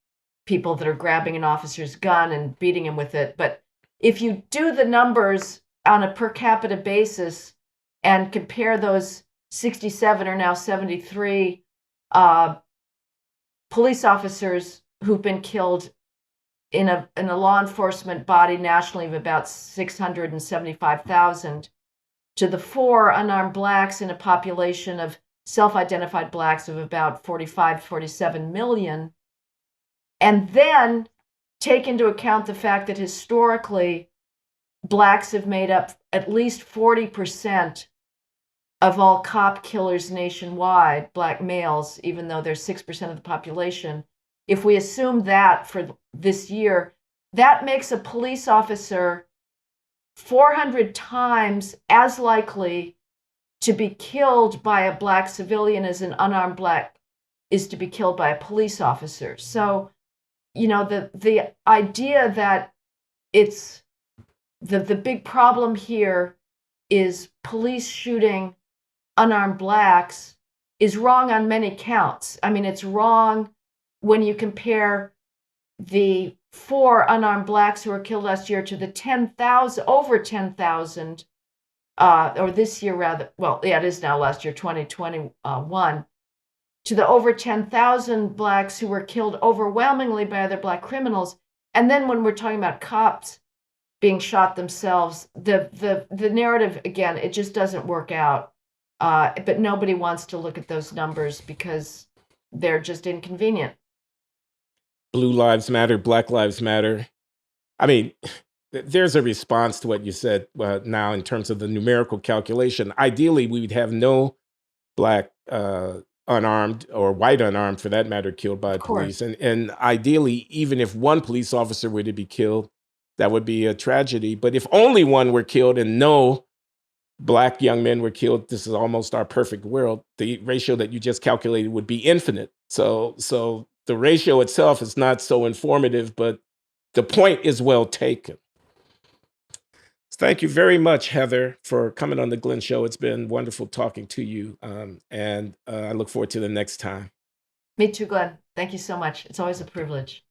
people that are grabbing an officer's gun and beating him with it. But if you do the numbers on a per capita basis and compare those 67 or now 73 police officers who've been killed in a law enforcement body nationally of about 675,000 to the 4 unarmed Blacks in a population of self-identified Blacks of about 47 million, and then take into account the fact that historically Blacks have made up at least 40% of all cop killers nationwide, Black males, even though they're 6% of the population. If we assume that for this year, that makes a police officer 400 times as likely to be killed by a Black civilian as an unarmed Black is to be killed by a police officer. So, the idea that it's the big problem here is police shooting unarmed Blacks is wrong on many counts. I mean, it's wrong when you compare the 4 unarmed Blacks who were killed last year to the 10,000, over 10,000, or this year rather, well, yeah, it is now last year, 2021, to the over 10,000 Blacks who were killed overwhelmingly by other Black criminals. And then when we're talking about cops being shot themselves, the narrative, again, it just doesn't work out. But nobody wants to look at those numbers because they're just inconvenient. Blue lives matter, Black lives matter. I mean, there's a response to what you said now in terms of the numerical calculation. Ideally, we would have no Black unarmed or white unarmed for that matter killed by Of course. police. And ideally, even if one police officer were to be killed, that would be a tragedy. But if only one were killed and no Black young men were killed, this is almost our perfect world. The ratio that you just calculated would be infinite. So the ratio itself is not so informative, but the point is well taken. Thank you very much, Heather, for coming on the Glenn Show. It's been wonderful talking to you, and I look forward to the next time. Me too, Glenn. Thank you so much. It's always a privilege.